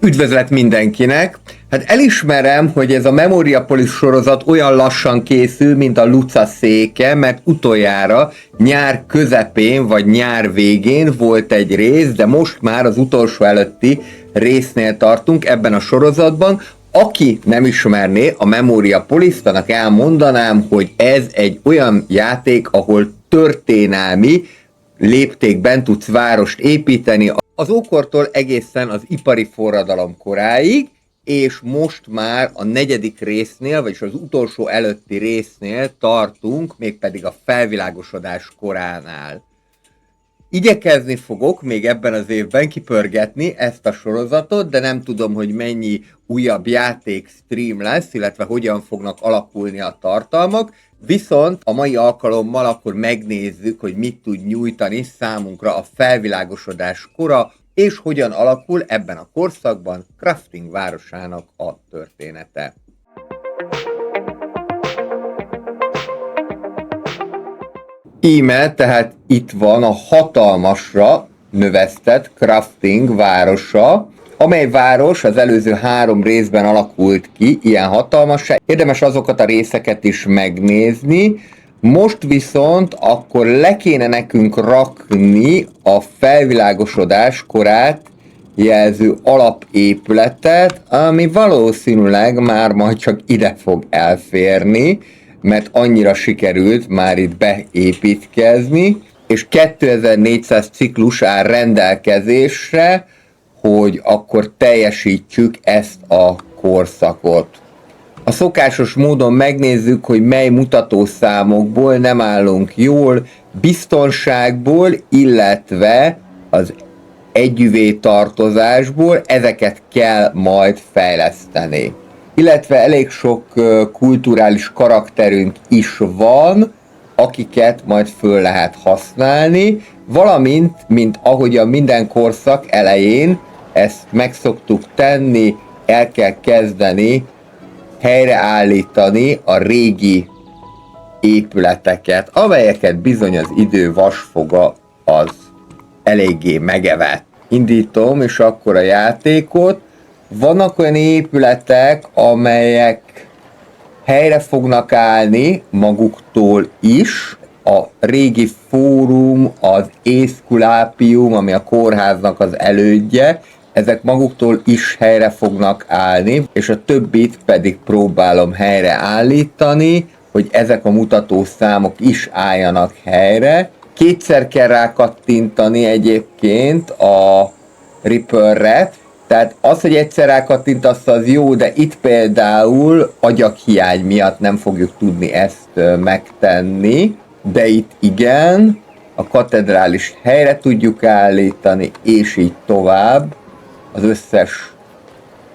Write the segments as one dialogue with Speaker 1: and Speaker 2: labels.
Speaker 1: Üdvözlet mindenkinek! Hát elismerem, hogy ez a Memoriapolis sorozat olyan lassan készül, mint a Luca széke, mert utoljára nyár közepén vagy nyár végén volt egy rész, de most már az utolsó előtti résznél tartunk ebben a sorozatban. Aki nem ismerné a Memoriapolis-t, annak elmondanám, hogy ez egy olyan játék, ahol történelmi léptékben tudsz várost építeni, az ókortól egészen az ipari forradalom koráig, és most már a negyedik résznél, vagyis az utolsó előtti résznél tartunk, mégpedig a felvilágosodás koránál. Igyekezni fogok még ebben az évben kipörgetni ezt a sorozatot, de nem tudom, hogy mennyi újabb játék stream lesz, illetve hogyan fognak alakulni a tartalmak, viszont a mai alkalommal akkor megnézzük, hogy mit tud nyújtani számunkra a felvilágosodás kora, és hogyan alakul ebben a korszakban Crafting városának a története. Íme, tehát itt van a hatalmasra növesztett Crafting városa, amely város az előző 3 részben alakult ki, ilyen hatalmassá. Érdemes azokat a részeket is megnézni. Most viszont akkor le kéne nekünk rakni a felvilágosodás korát jelző alapépületet, ami valószínűleg már majd csak ide fog elférni, mert annyira sikerült már itt beépítkezni, és 2400 ciklus áll rendelkezésre, hogy akkor teljesítsük ezt a korszakot. A szokásos módon megnézzük, hogy mely mutatószámokból nem állunk jól, biztonságból, illetve az együvé tartozásból, ezeket kell majd fejleszteni. Illetve elég sok kulturális karakterünk is van, akiket majd föl lehet használni, valamint, mint ahogyan minden korszak elején ezt meg szoktuk tenni, el kell kezdeni helyreállítani a régi épületeket, amelyeket bizony az idő vasfoga az eléggé megevett. Indítom, és akkor a játékot. Vannak olyan épületek, amelyek helyre fognak állni maguktól is. A régi fórum, az észkulápium, ami a kórháznak az elődje, ezek maguktól is helyre fognak állni, és a többit pedig próbálom helyre állítani, hogy ezek a mutatószámok is álljanak helyre. Kétszer kell rákattintani egyébként a Reaper-re, tehát az, hogy egyszer rákattintasz, az jó, de itt például agyaghiány miatt nem fogjuk tudni ezt megtenni, de itt igen, a katedrális helyre tudjuk állítani, és így tovább. Az összes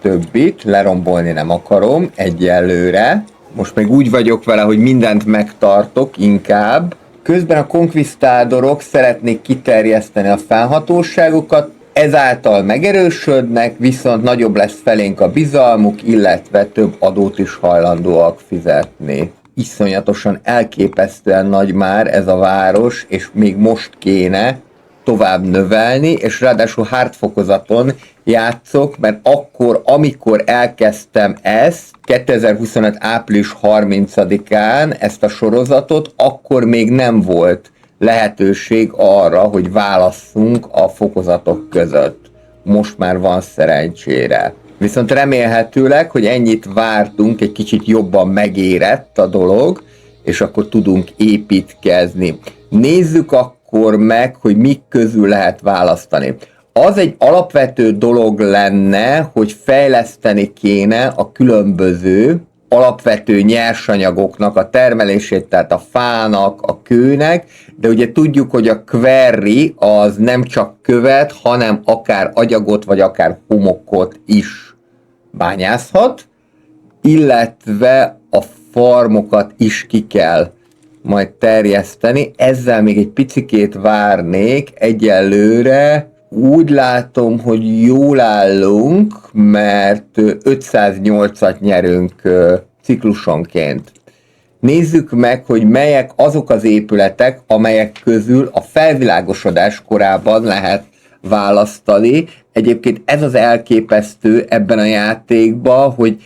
Speaker 1: többit lerombolni nem akarom egyelőre. Most még úgy vagyok vele, hogy mindent megtartok inkább. Közben a konkvisztádorok szeretnék kiterjeszteni a fennhatóságukat, ezáltal megerősödnek, viszont nagyobb lesz felénk a bizalmuk, illetve több adót is hajlandóak fizetni. Iszonyatosan elképesztően nagy már ez a város, és még most kéne tovább növelni, és ráadásul hard fokozaton játszok, mert akkor, amikor elkezdtem ezt, 2025. április 30-án ezt a sorozatot, akkor még nem volt lehetőség arra, hogy válasszunk a fokozatok között. Most már van szerencsére. Viszont remélhetőleg, hogy ennyit vártunk, egy kicsit jobban megérett a dolog, és akkor tudunk építkezni. Nézzük akkor meg, hogy mik közül lehet választani. Az egy alapvető dolog lenne, hogy fejleszteni kéne a különböző alapvető nyersanyagoknak a termelését, tehát a fának, a kőnek, de ugye tudjuk, hogy a quarry az nem csak követ, hanem akár agyagot, vagy akár homokot is bányászhat, illetve a farmokat is ki kell majd terjeszteni. Ezzel még egy picikét várnék, egyelőre úgy látom, hogy jól állunk, mert 508-at nyerünk ciklusonként. Nézzük meg, hogy melyek azok az épületek, amelyek közül a felvilágosodás korában lehet választani. egyébként ez az elképesztő ebben a játékban, hogy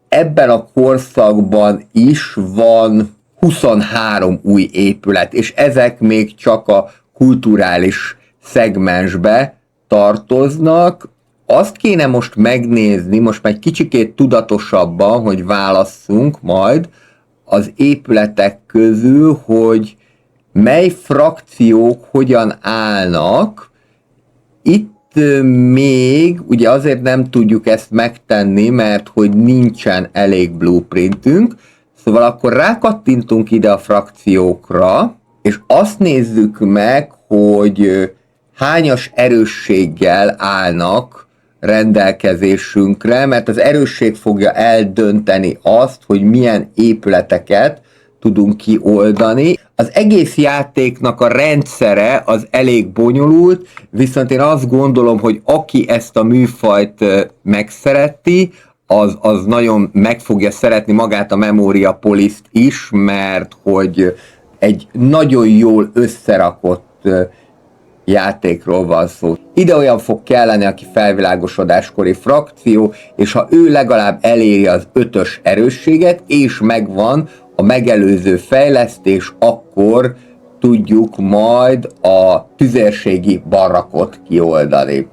Speaker 1: ebben a korszakban is van 23 új épület, és ezek még csak a kulturális szegmensbe tartoznak. Azt kéne most megnézni, most már egy kicsikét tudatosabban, hogy válasszunk majd az épületek közül, hogy mely frakciók hogyan állnak. Itt még ugye azért nem tudjuk ezt megtenni, mert hogy nincsen elég blueprintünk, szóval akkor rákattintunk ide a frakciókra, és azt nézzük meg, hogy hányas erősséggel állnak rendelkezésünkre, mert az erősség fogja eldönteni azt, hogy milyen épületeket tudunk kioldani. Az egész játéknak a rendszere az elég bonyolult, viszont én azt gondolom, hogy aki ezt a műfajt megszereti, az nagyon meg fogja szeretni magát a Memoria Police-t is, mert hogy egy nagyon jól összerakott játékról van szó. Ide olyan fog kelleni, aki felvilágosodáskori frakció, és ha ő legalább eléri az 5-ös erősséget, és megvan a megelőző fejlesztés, akkor tudjuk majd a tüzérségi barakot kioldani.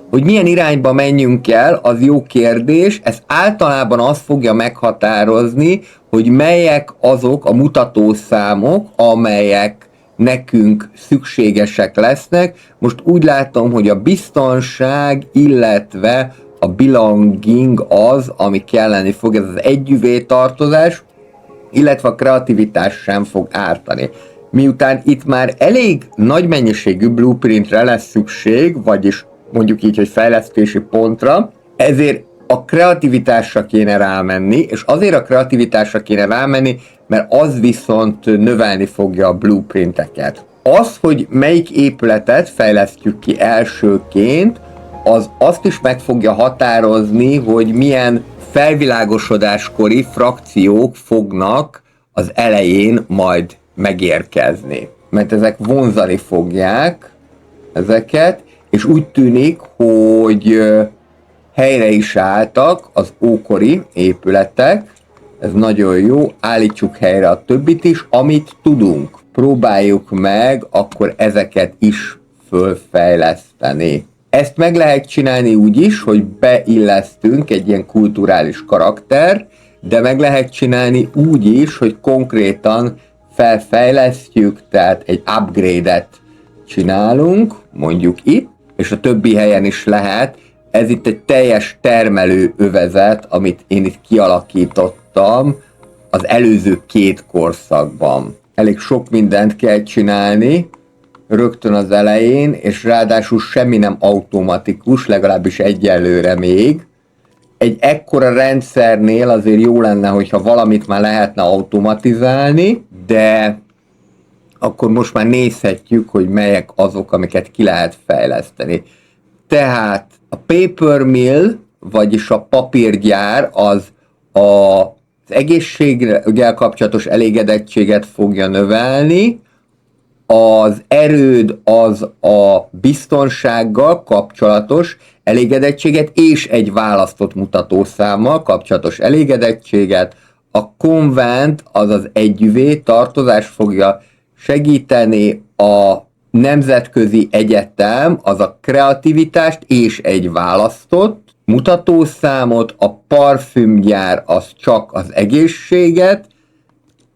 Speaker 1: Hogy milyen irányba menjünk el, az jó kérdés, ez általában azt fogja meghatározni, hogy melyek azok a mutatószámok, amelyek nekünk szükségesek lesznek. Most úgy látom, hogy a biztonság, illetve a belonging az, ami kelleni fog, ez az együvé tartozás, illetve a kreativitás sem fog ártani. Miután itt már elég nagy mennyiségű blueprintre lesz szükség, vagyis mondjuk így, hogy fejlesztési pontra, ezért a kreativitásra kéne rámenni, és azért a kreativitásra kéne rámenni, mert az viszont növelni fogja a blueprinteket. Az, hogy melyik épületet fejlesztjük ki elsőként, az azt is meg fogja határozni, hogy milyen felvilágosodáskori frakciók fognak az elején majd megérkezni. Mert ezek vonzani fogják ezeket, és úgy tűnik, hogy helyre is álltak az ókori épületek, ez nagyon jó, állítsuk helyre a többit is, amit tudunk. Próbáljuk meg akkor ezeket is fölfejleszteni. Ezt meg lehet csinálni úgy is, hogy beillesztünk egy ilyen kulturális karakter, de meg lehet csinálni úgy is, hogy konkrétan felfejlesztjük, tehát egy upgrade-et csinálunk, mondjuk itt, és a többi helyen is lehet. Ez itt egy teljes termelő övezet, amit én itt kialakítottam az előző 2 korszakban. Elég sok mindent kell csinálni rögtön az elején, és ráadásul semmi nem automatikus, legalábbis egyelőre még. Egy ekkora rendszernél azért jó lenne, hogyha valamit már lehetne automatizálni, de akkor most már nézhetjük, hogy melyek azok, amiket ki lehet fejleszteni. Tehát a paper mill, vagyis a papírgyár az az egészséggel kapcsolatos elégedettséget fogja növelni, az erőd az a biztonsággal kapcsolatos elégedettséget és egy választott mutatószámmal kapcsolatos elégedettséget, a konvent az az együvé tartozás fogja segíteni, a nemzetközi egyetem az a kreativitást és egy választott mutatószámot, a parfümgyár az csak az egészséget.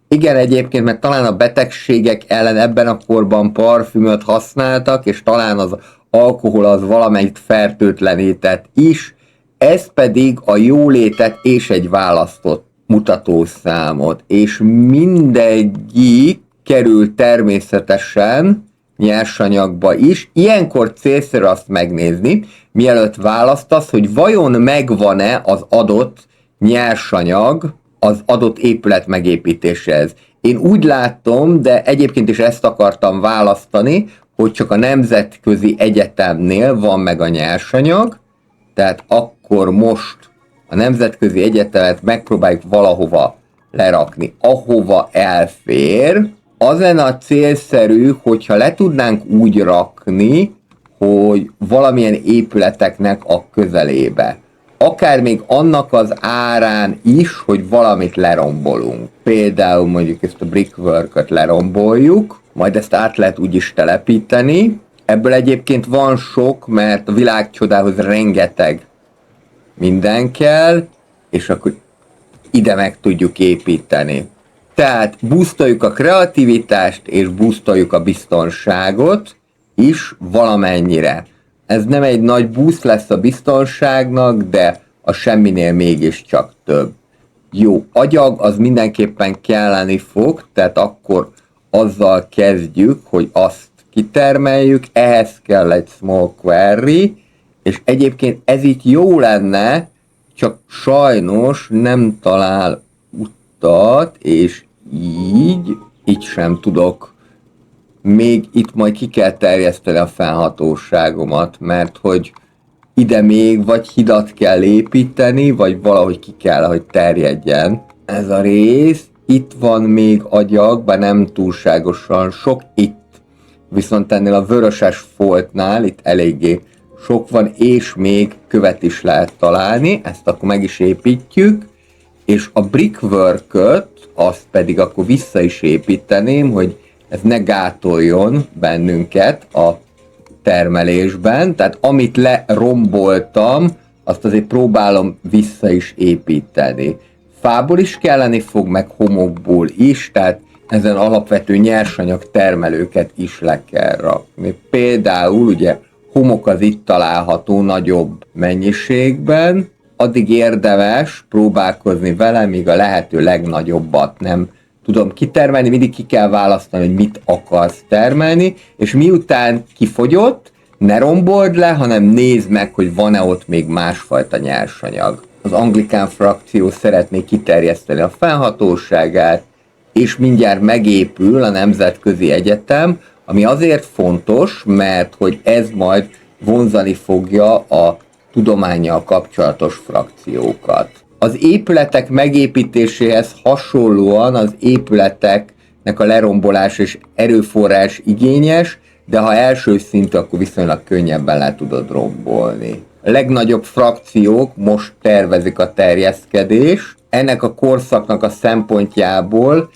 Speaker 1: Igen, egyébként, mert talán a betegségek ellen ebben a korban parfümöt használtak, és talán az alkohol az valamelyik fertőtlenített is, ez pedig a jólétet és egy választott mutatószámot, és mindegyik kerül természetesen nyersanyagba is. Ilyenkor célszerű azt megnézni, mielőtt választasz, hogy vajon megvan-e az adott nyersanyag az adott épület megépítéséhez. Én úgy látom, de egyébként is ezt akartam választani, hogy csak a nemzetközi egyetemnél van meg a nyersanyag, tehát akkor most a nemzetközi egyetemet megpróbáljuk valahova lerakni, ahova elfér. Az lenne a célszerű, hogyha le tudnánk úgy rakni, hogy valamilyen épületeknek a közelébe. Akár még annak az árán is, hogy valamit lerombolunk. Például mondjuk ezt a brickwork-öt leromboljuk, majd ezt át lehet úgy is telepíteni. Ebből egyébként van sok, mert a világcsodához rengeteg minden kell, és akkor ide meg tudjuk építeni. Tehát boostoljuk a kreativitást, és boostoljuk a biztonságot is valamennyire. Ez nem egy nagy boost lesz a biztonságnak, de a semminél mégiscsak több. Jó, agyag az mindenképpen kelleni fog, tehát akkor azzal kezdjük, hogy azt kitermeljük, ehhez kell egy small query, és egyébként ez itt jó lenne, csak sajnos nem talál utat, és így sem tudok. Még itt majd ki kell terjeszteni a fennhatóságomat, mert hogy ide még vagy hidat kell építeni, vagy valahogy ki kell, hogy terjedjen ez a rész. Itt van még agyag, bár nem túlságosan sok itt. Viszont ennél a vöröses foltnál itt eléggé sok van, és még követ is lehet találni, ezt akkor meg is építjük, és a brickwork-öt, azt pedig akkor vissza is építeném, hogy ez ne gátoljon bennünket a termelésben, tehát amit leromboltam, azt azért próbálom vissza is építeni. Fából is kelleni fog, meg homokból is, tehát ezen alapvető nyersanyag termelőket is le kell rakni. Például ugye homok az itt található nagyobb mennyiségben, addig érdemes próbálkozni vele, míg a lehető legnagyobbat nem tudom kitermelni, mindig ki kell választani, hogy mit akarsz termelni, és miután kifogyott, ne rombold le, hanem nézd meg, hogy van-e ott még másfajta nyersanyag. Az anglikán frakció szeretné kiterjeszteni a fennhatóságát, és mindjárt megépül a Nemzetközi Egyetem, ami azért fontos, mert hogy ez majd vonzani fogja a tudománnyal kapcsolatos frakciókat. Az épületek megépítéséhez hasonlóan az épületeknek a lerombolás és erőforrás igényes, de ha első szintű, akkor viszonylag könnyebben le tudod rombolni. A legnagyobb frakciók most tervezik a terjeszkedést. Ennek a korszaknak a szempontjából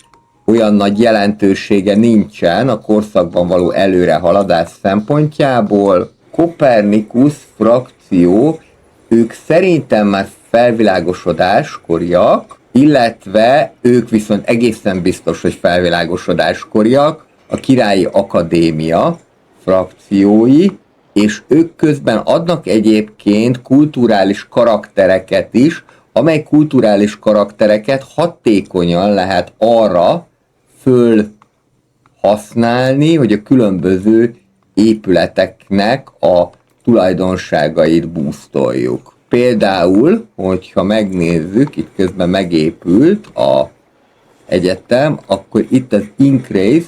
Speaker 1: olyan nagy jelentősége nincsen a korszakban való előrehaladás szempontjából. Copernicus frakció, ők szerintem már felvilágosodáskoriak, illetve ők viszont egészen biztos, hogy felvilágosodáskoriak, a Királyi Akadémia frakciói, és ők közben adnak egyébként kulturális karaktereket is, amely kulturális karaktereket hatékonyan lehet arra fölhasználni, hogy a különböző épületeknek a tulajdonságait boostoljuk. Például, hogyha megnézzük, itt közben megépült a egyetem, akkor itt az Increase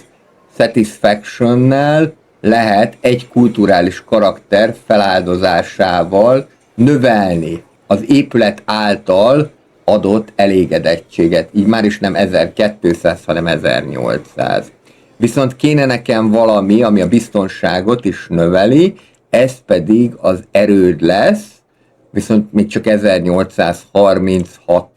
Speaker 1: Satisfaction-nel lehet egy kulturális karakter feláldozásával növelni az épület által adott elégedettséget. Így már is nem 1200, hanem 1800. Viszont kéne nekem valami, ami a biztonságot is növeli, ez pedig az erőd lesz, viszont még csak 1836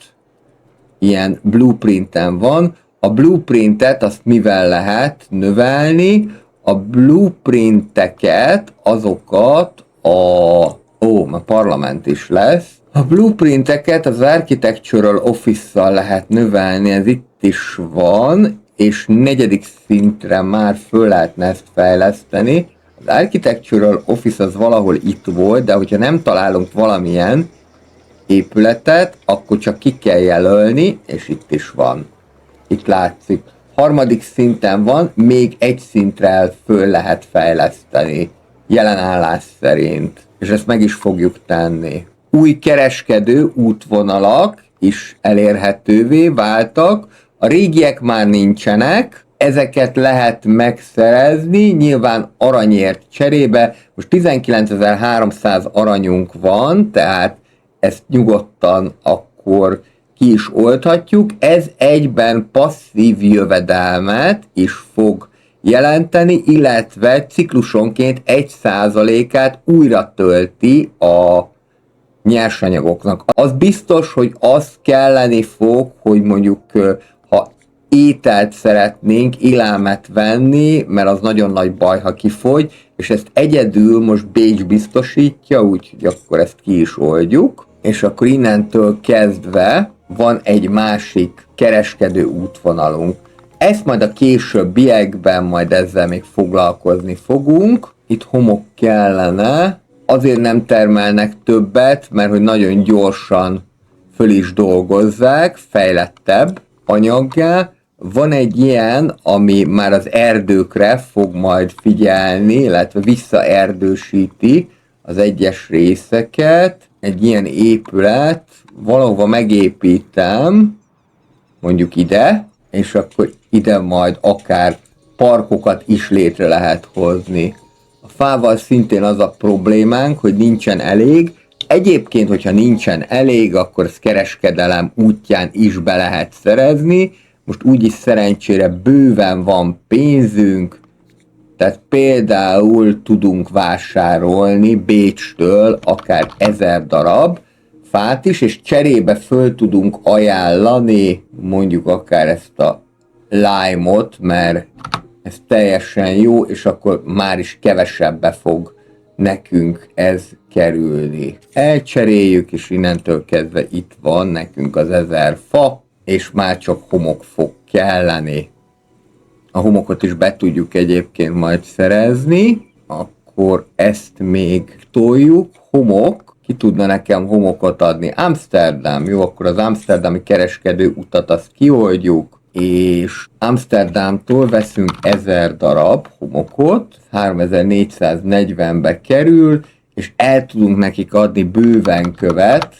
Speaker 1: ilyen blueprinten van. A blueprintet azt mivel lehet növelni? A blueprinteket, azokat a parlament is lesz. A blueprinteket az Architectural Office-szal lehet növelni, ez itt is van, és 4. szintre már föl lehetne ezt fejleszteni. Az Architectural Office az valahol itt volt, de hogyha nem találunk valamilyen épületet, akkor csak ki kell jelölni, és itt is van. Itt látszik. 3. szinten van, még egy szintre föl lehet fejleszteni, jelen állás szerint. És ezt meg is fogjuk tenni. Új kereskedő útvonalak is elérhetővé váltak, a régiek már nincsenek, ezeket lehet megszerezni, nyilván aranyért cserébe. Most 19.300 aranyunk van, tehát ezt nyugodtan akkor ki is oldhatjuk. Ez egyben passzív jövedelmet is fog jelenteni, illetve ciklusonként 1%-át újra tölti a nyersanyagoknak. Az biztos, hogy az kelleni fog, hogy mondjuk ha ételt szeretnénk, élelmet venni, mert az nagyon nagy baj, ha kifogy, és ezt egyedül most Bécs biztosítja, úgyhogy akkor ezt ki is oldjuk, és akkor innentől kezdve van egy másik kereskedő útvonalunk. Ezt majd a későbbiekben majd ezzel még foglalkozni fogunk. Itt homok kellene, azért nem termelnek többet, mert hogy nagyon gyorsan föl is dolgozzák, fejlettebb anyaggá. Van egy ilyen, ami már az erdőkre fog majd figyelni, illetve visszaerdősíti az egyes részeket. Egy ilyen épület, valahova megépítem, mondjuk ide, és akkor ide majd akár parkokat is létre lehet hozni. A fával szintén az a problémánk, hogy nincsen elég. Egyébként, hogyha nincsen elég, akkor ezt kereskedelem útján is be lehet szerezni. Most úgyis szerencsére bőven van pénzünk, tehát például tudunk vásárolni Bécstől akár 1000 darab fát is, és cserébe föl tudunk ajánlani mondjuk akár ezt a lime-ot, mert ez teljesen jó, és akkor már is kevesebbe fog nekünk ez kerülni. Elcseréljük, és innentől kezdve itt van nekünk az 1000 fa, és már csak homok fog kelleni. A homokot is be tudjuk egyébként majd szerezni, akkor ezt még toljuk. Homok, ki tudna nekem homokot adni? Amsterdam, jó, akkor az amsterdami kereskedő utat azt kioldjuk, és Amsterdamtól veszünk 1000 darab homokot, 3440-be kerül, és el tudunk nekik adni bőven követ,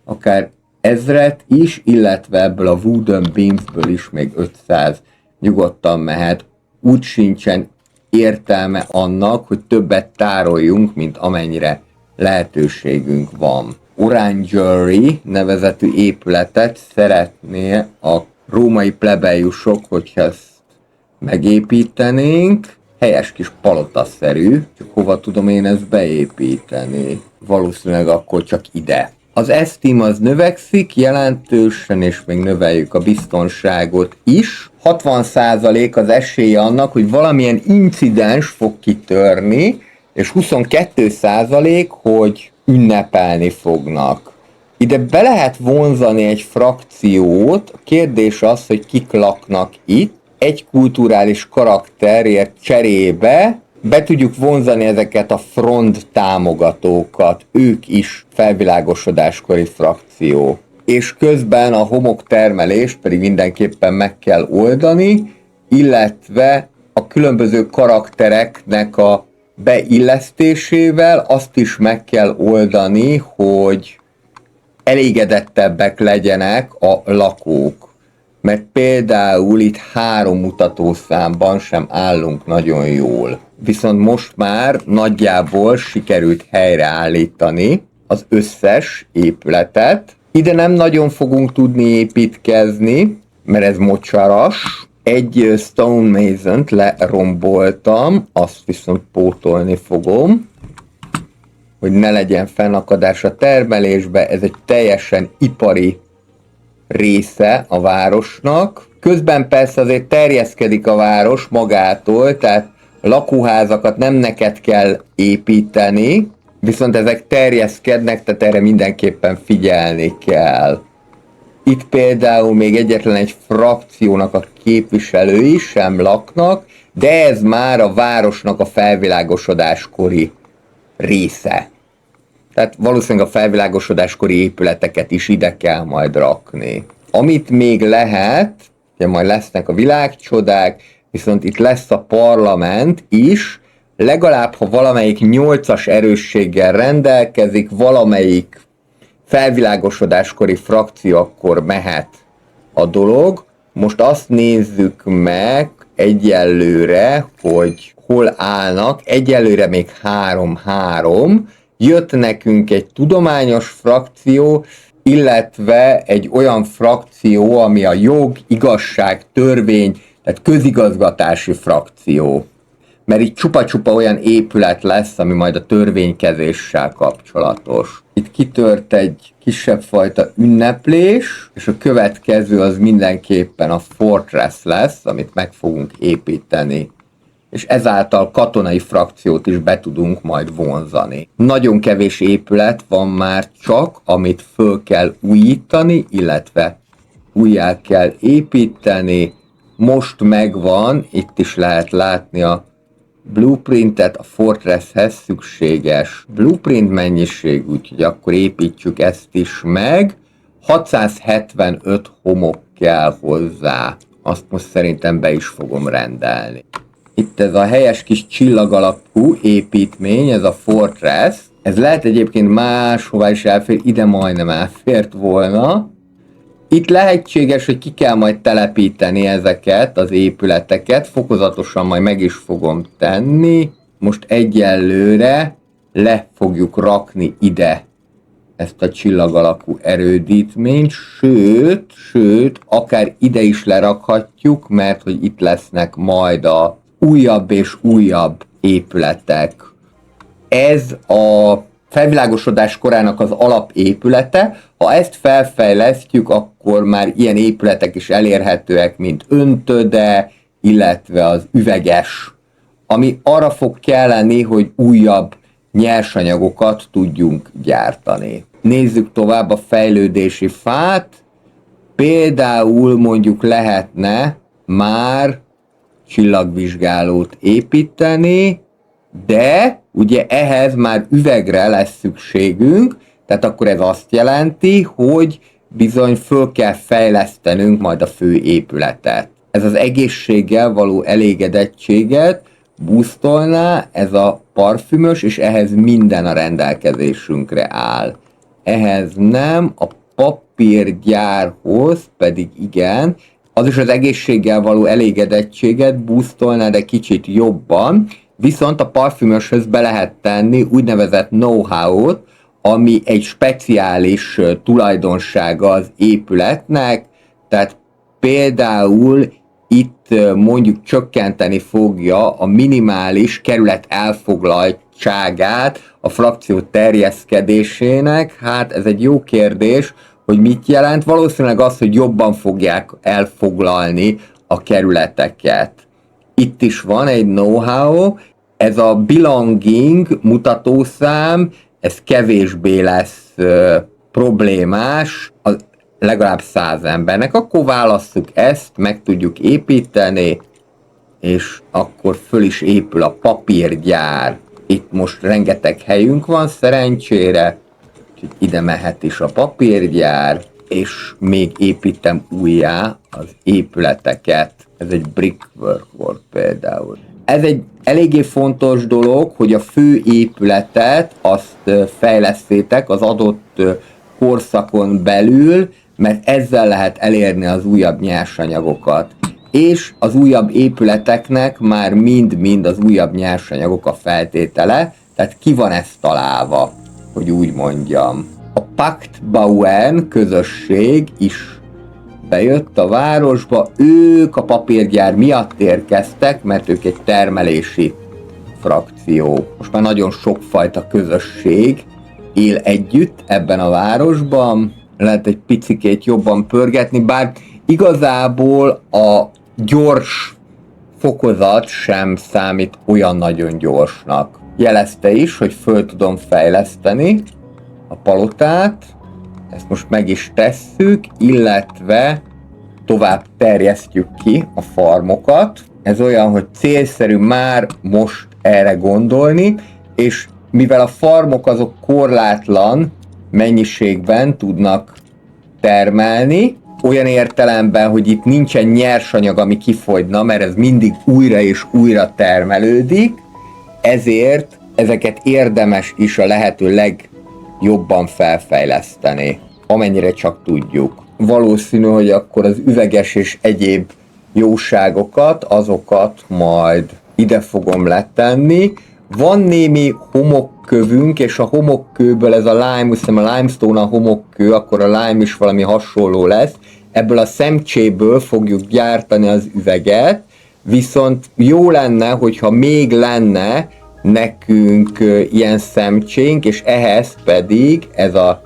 Speaker 1: akár 1000 is, illetve ebből a wooden beamsből is még 500 nyugodtan mehet. Úgy sincsen értelme annak, hogy többet tároljunk, mint amennyire lehetőségünk van. Orangery nevezetű épületet szeretné a római plebejusok, hogyha ezt megépítenénk. Helyes kis palotaszerű, csak hova tudom én ezt beépíteni? Valószínűleg akkor csak ide. Az esteem az növekszik jelentősen, és még növeljük a biztonságot is. 60% az esélye annak, hogy valamilyen incidens fog kitörni, és 22%, hogy ünnepelni fognak. Ide be lehet vonzani egy frakciót, a kérdés az, hogy kik laknak itt. Egy kulturális karakterért cserébe be tudjuk vonzani ezeket a front támogatókat, ők is felvilágosodáskori frakció. És közben a homoktermelést pedig mindenképpen meg kell oldani, illetve a különböző karaktereknek a beillesztésével azt is meg kell oldani, hogy elégedettebbek legyenek a lakók. Mert például itt 3 mutatószámban sem állunk nagyon jól. Viszont most már nagyjából sikerült helyreállítani az összes épületet. Ide nem nagyon fogunk tudni építkezni, mert ez mocsaras. Egy stone mason-t leromboltam, azt viszont pótolni fogom, hogy ne legyen fennakadás a termelésbe. Ez egy teljesen ipari része a városnak. Közben persze azért terjeszkedik a város magától, tehát lakóházakat nem neked kell építeni, viszont ezek terjeszkednek, tehát erre mindenképpen figyelni kell. Itt például még egyetlen egy frakciónak a képviselői sem laknak, de ez már a városnak a felvilágosodáskori része. Tehát valószínűleg a felvilágosodáskori épületeket is ide kell majd rakni. Amit még lehet, ugye majd lesznek a világcsodák, viszont itt lesz a parlament is, legalább ha valamelyik 8-as erősséggel rendelkezik, valamelyik felvilágosodáskori frakció, akkor mehet a dolog. Most azt nézzük meg egyelőre, hogy hol állnak. Egyelőre még 3-3. Jött nekünk egy tudományos frakció, illetve egy olyan frakció, ami a jog, igazság, törvény, Tehát közigazgatási frakció. Mert itt csupa-csupa olyan épület lesz, ami majd a törvénykezéssel kapcsolatos. Itt kitört egy kisebb fajta ünneplés, és a következő az mindenképpen a Fortress lesz, amit meg fogunk építeni. És ezáltal katonai frakciót is be tudunk majd vonzani. Nagyon kevés épület van már csak, amit föl kell újítani, illetve újjá kell építeni. Most megvan, itt is lehet látni a blueprintet, a Fortresshez szükséges blueprint mennyiség, úgyhogy akkor építsük ezt is meg. 675 homok kell hozzá. Azt most szerintem be is fogom rendelni. Itt ez a helyes kis csillag alapú építmény, ez a Fortress. Ez lehet egyébként máshová is elfér, ide majdnem elfért volna. Itt lehetséges, hogy ki kell majd telepíteni ezeket az épületeket, fokozatosan majd meg is fogom tenni. Most egyelőre le fogjuk rakni ide ezt a csillag alakú erődítményt, sőt, akár ide is lerakhatjuk, mert hogy itt lesznek majd a újabb és újabb épületek. Ez a felvilágosodás korának az alapépülete. Ha ezt felfejlesztjük, akkor már ilyen épületek is elérhetőek, mint öntöde, illetve az üveges, ami arra fog kelleni, hogy újabb nyersanyagokat tudjunk gyártani. Nézzük tovább a fejlődési fát. Például mondjuk lehetne már csillagvizsgálót építeni, de ugye ehhez már üvegre lesz szükségünk, tehát akkor ez azt jelenti, hogy bizony föl kell fejlesztenünk majd a fő épületet. Ez az egészséggel való elégedettséget boostolná, ez a parfümös, és ehhez minden a rendelkezésünkre áll. Ehhez nem, a papírgyárhoz pedig igen, az is az egészséggel való elégedettséget boostolná, de kicsit jobban, viszont a parfümöshöz be lehet tenni úgynevezett know-how-ot, ami egy speciális tulajdonsága az épületnek, tehát például itt mondjuk csökkenteni fogja a minimális kerület elfoglaltságát a frakció terjeszkedésének. Hát ez egy jó kérdés, hogy mit jelent. Valószínűleg az, hogy jobban fogják elfoglalni a kerületeket. Itt is van egy know-how, ez a belonging mutatószám, ez kevésbé lesz problémás, legalább 100 embernek. Akkor válasszuk ezt, meg tudjuk építeni, és akkor föl is épül a papírgyár. Itt most rengeteg helyünk van szerencsére, úgyhogy ide mehet is a papírgyár, és még építem újjá az épületeket. Ez egy brickwork volt például. Ez egy eléggé fontos dolog, hogy a fő épületet azt fejlesztétek az adott korszakon belül, mert ezzel lehet elérni az újabb nyersanyagokat. És az újabb épületeknek már mind-mind az újabb nyersanyagok a feltétele, tehát ki van ez találva, hogy úgy mondjam. A Paktbauen közösség is bejött a városba, ők a papírgyár miatt érkeztek, mert ők egy termelési frakció. Most már nagyon sokfajta közösség él együtt ebben a városban, lehet egy picikét jobban pörgetni, bár igazából a gyors fokozat sem számít olyan nagyon gyorsnak. Jelezte is, hogy föl tudom fejleszteni a palotát, ezt most meg is tesszük, illetve tovább terjesztjük ki a farmokat. Ez olyan, hogy célszerű már most erre gondolni, és mivel a farmok azok korlátlan mennyiségben tudnak termelni, olyan értelemben, hogy itt nincsen nyersanyag, ami kifogyna, mert ez mindig újra és újra termelődik, ezért ezeket érdemes is a lehető legjobban felfejleszteni, amennyire csak tudjuk. Valószínű, hogy akkor az üveges és egyéb jóságokat, azokat majd ide fogom letenni. Van némi homokkövünk, és a homokkőből ez a lime, hiszem a limestone a homokkő, akkor a lime is valami hasonló lesz. ebből a szemcséből fogjuk gyártani az üveget, viszont jó lenne, hogyha még lenne nekünk ilyen szemcsénk, és ehhez pedig ez a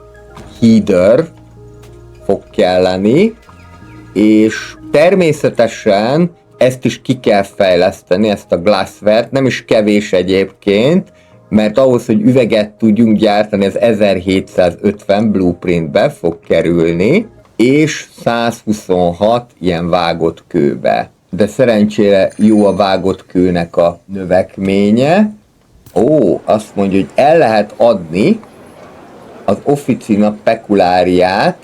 Speaker 1: header fog kelleni, és természetesen ezt is ki kell fejleszteni, ezt a glassware-t, nem is kevés egyébként, mert ahhoz, hogy üveget tudjunk gyártani, ez 1750 blueprintbe fog kerülni, és 126 ilyen vágott kőbe. De szerencsére jó a vágott kőnek a növekménye. Ó, azt mondja, hogy el lehet adni az Officina Peculiariát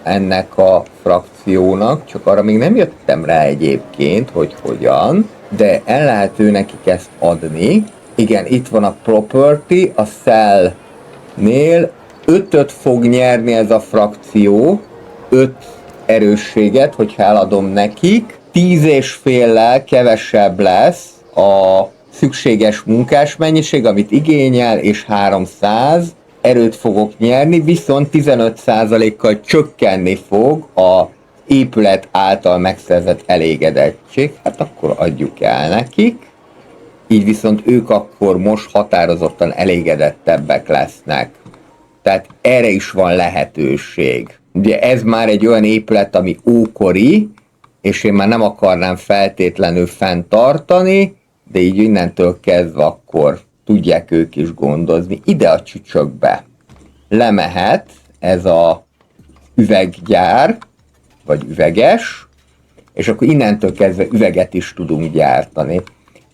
Speaker 1: ennek a frakciónak, csak arra még nem jöttem rá egyébként, hogy hogyan, de el lehet ő nekik ezt adni. Igen, itt van a property, a cell-nél 5-öt fog nyerni ez a frakció, 5 erősséget, hogyha eladom nekik. 10,5-lel kevesebb lesz a szükséges munkásmennyiség, amit igényel, és 300 erőt fogok nyerni, viszont 15%-kal csökkenni fog a épület által megszerzett elégedettség. Hát akkor adjuk el nekik. Így viszont ők akkor most határozottan elégedettebbek lesznek. Tehát erre is van lehetőség. Ugye ez már egy olyan épület, ami ókori, és én már nem akarnám feltétlenül fenntartani, de így innentől kezdve akkor tudják ők is gondozni. Ide a csücsökbe lemehet ez a üveggyár, vagy üveges, és akkor innentől kezdve üveget is tudunk gyártani.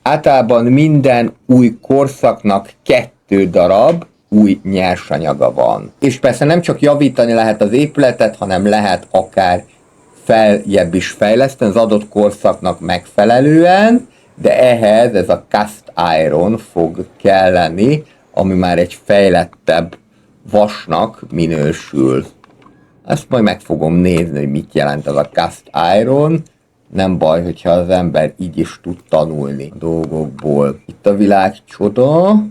Speaker 1: Általában minden új korszaknak 2 darab új nyersanyaga van. És persze nem csak javítani lehet az épületet, hanem lehet akár feljebb is fejleszteni az adott korszaknak megfelelően, de ehhez ez a cast iron fog kelleni, ami már egy fejlettebb vasnak minősül. Ezt majd meg fogom nézni, hogy mit jelent ez a cast iron. Nem baj, hogyha az ember így is tud tanulni dolgokból. Itt a világ csoda,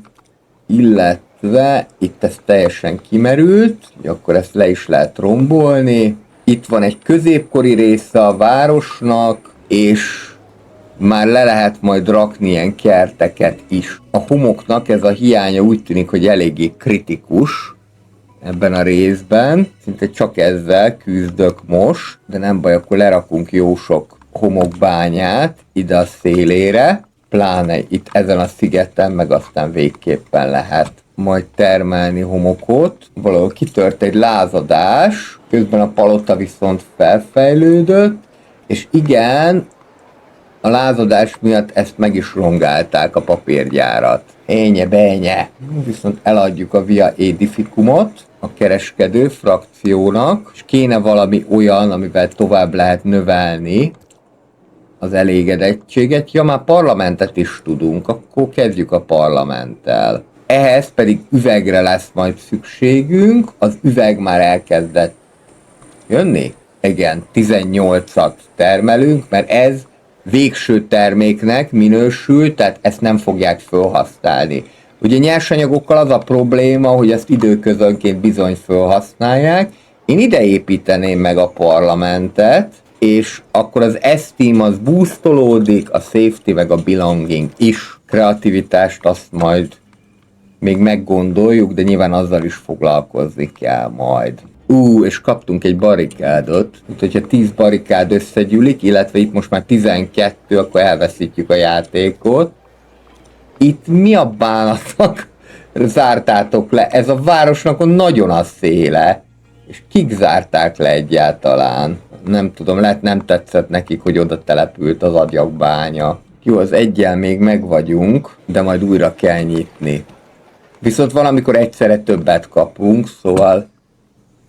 Speaker 1: illetve itt ez teljesen kimerült, akkor ezt le is lehet rombolni. Itt van egy középkori része a városnak, és már le lehet majd rakni ilyen kerteket is. A homoknak ez a hiánya úgy tűnik, hogy eléggé kritikus ebben a részben. Szinte csak ezzel küzdök most, de nem baj, akkor lerakunk jó sok homokbányát ide a szélére, pláne itt ezen a szigeten, meg aztán végképpen lehet majd termelni homokot. Valahol kitört egy lázadás, közben a palota viszont felfejlődött, és igen, a lázadás miatt ezt meg is rongálták a papírgyárat. Énye, beenye. Viszont eladjuk a Via Edificumot a kereskedő frakciónak, és kéne valami olyan, amivel tovább lehet növelni az elégedettséget. Ja, már parlamentet is tudunk, akkor kezdjük a parlamenttel. Ehhez pedig üvegre lesz majd szükségünk, az üveg már elkezdett jönni. Igen, 18-at termelünk, mert ez végső terméknek minősül, tehát ezt nem fogják felhasználni. Ugye nyersanyagokkal az a probléma, hogy ezt időközönként bizony felhasználják. Én ide építeném meg a parlamentet, és akkor az esteem az boostolódik, a safety meg a belonging is. Kreativitást azt majd még meggondoljuk, de nyilván azzal is foglalkozni kell majd. És kaptunk egy barikádot, úgyhogy ha 10 barikád összegyűlik, illetve itt most már 12, akkor elveszítjük a játékot. Itt mi a bánatnak zártátok le? Ez a városnak nagyon a széle. És kik zárták le egyáltalán? Nem tudom, lehet nem tetszett nekik, hogy oda települt az agyagbánya. Jó, az eggyel még meg vagyunk, de majd újra kell nyitni. Viszont valamikor egyszerre többet kapunk, szóval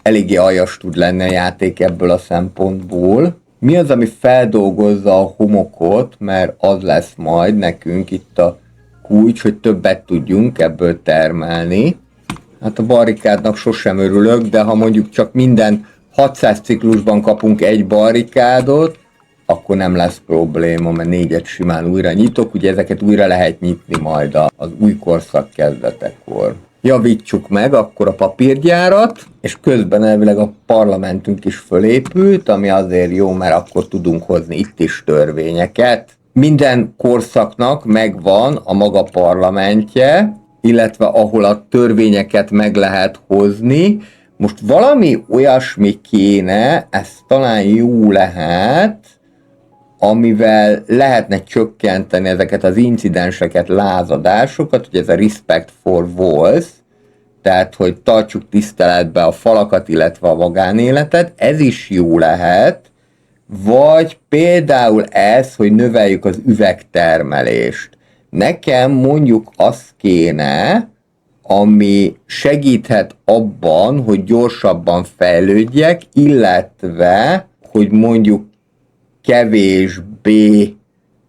Speaker 1: eléggé aljas tud lenni a játék ebből a szempontból. Mi az, ami feldolgozza a homokot, mert az lesz majd nekünk itt a kulcs, hogy többet tudjunk ebből termelni. Hát a barrikádnak sosem örülök, de ha mondjuk csak minden 600 ciklusban kapunk egy barrikádot, akkor nem lesz probléma, mert 4-et simán újra nyitok, ugye ezeket újra lehet nyitni majd az új korszak kezdetekor. javítsuk meg akkor a papírgyárat, és közben elvileg a parlamentünk is fölépült, ami azért jó, mert akkor tudunk hozni itt is törvényeket. Minden korszaknak megvan a maga parlamentje, illetve ahol a törvényeket meg lehet hozni. Most valami olyasmi kéne, ez talán jó lehet, amivel lehetne csökkenteni ezeket az incidenseket, lázadásokat, hogy ez a respect for walls, tehát hogy tartsuk tiszteletbe a falakat, illetve a magánéletet, ez is jó lehet, vagy például ez, hogy növeljük az üvegtermelést. Nekem mondjuk az kéne, ami segíthet abban, hogy gyorsabban fejlődjek, illetve, hogy mondjuk kevésbé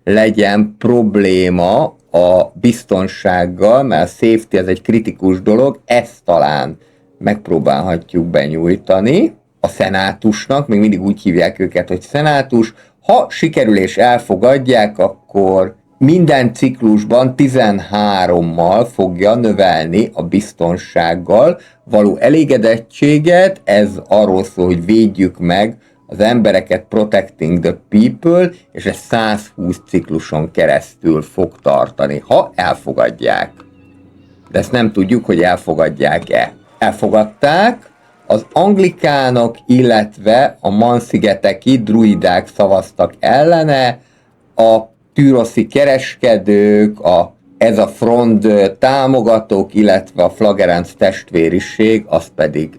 Speaker 1: legyen probléma a biztonsággal, mert a safety ez egy kritikus dolog, ezt talán megpróbálhatjuk benyújtani a szenátusnak, még mindig úgy hívják őket, hogy szenátus. Ha sikerül és elfogadják, akkor minden ciklusban 13-mal fogja növelni a biztonsággal való elégedettséget, ez arról szól, hogy védjük meg az embereket, protecting the people, és ez 120 cikluson keresztül fog tartani, ha elfogadják. De ezt nem tudjuk, hogy elfogadják-e. Elfogadták, az anglikánok, illetve a Man-szigeteki druidák szavaztak ellene, a türoszi kereskedők, ez a front támogatók, illetve a Flagerants testvériség, az pedig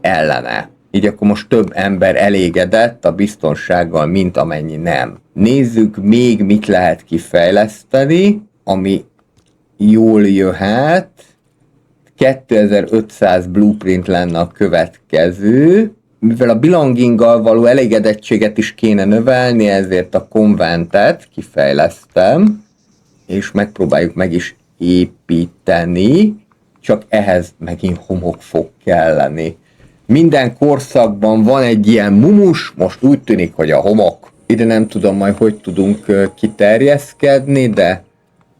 Speaker 1: ellene. Így akkor most több ember elégedett a biztonsággal, mint amennyi nem. Nézzük még, mit lehet kifejleszteni, ami jól jöhet. 2500 blueprint lenne a következő. Mivel a belonginggal való elégedettséget is kéne növelni, ezért a konventet kifejlesztem, és megpróbáljuk meg is építeni, csak ehhez megint homok fog kelleni. Minden korszakban van egy ilyen mumus, most úgy tűnik, hogy a homok. Ide nem tudom majd, hogy tudunk kiterjeszkedni, de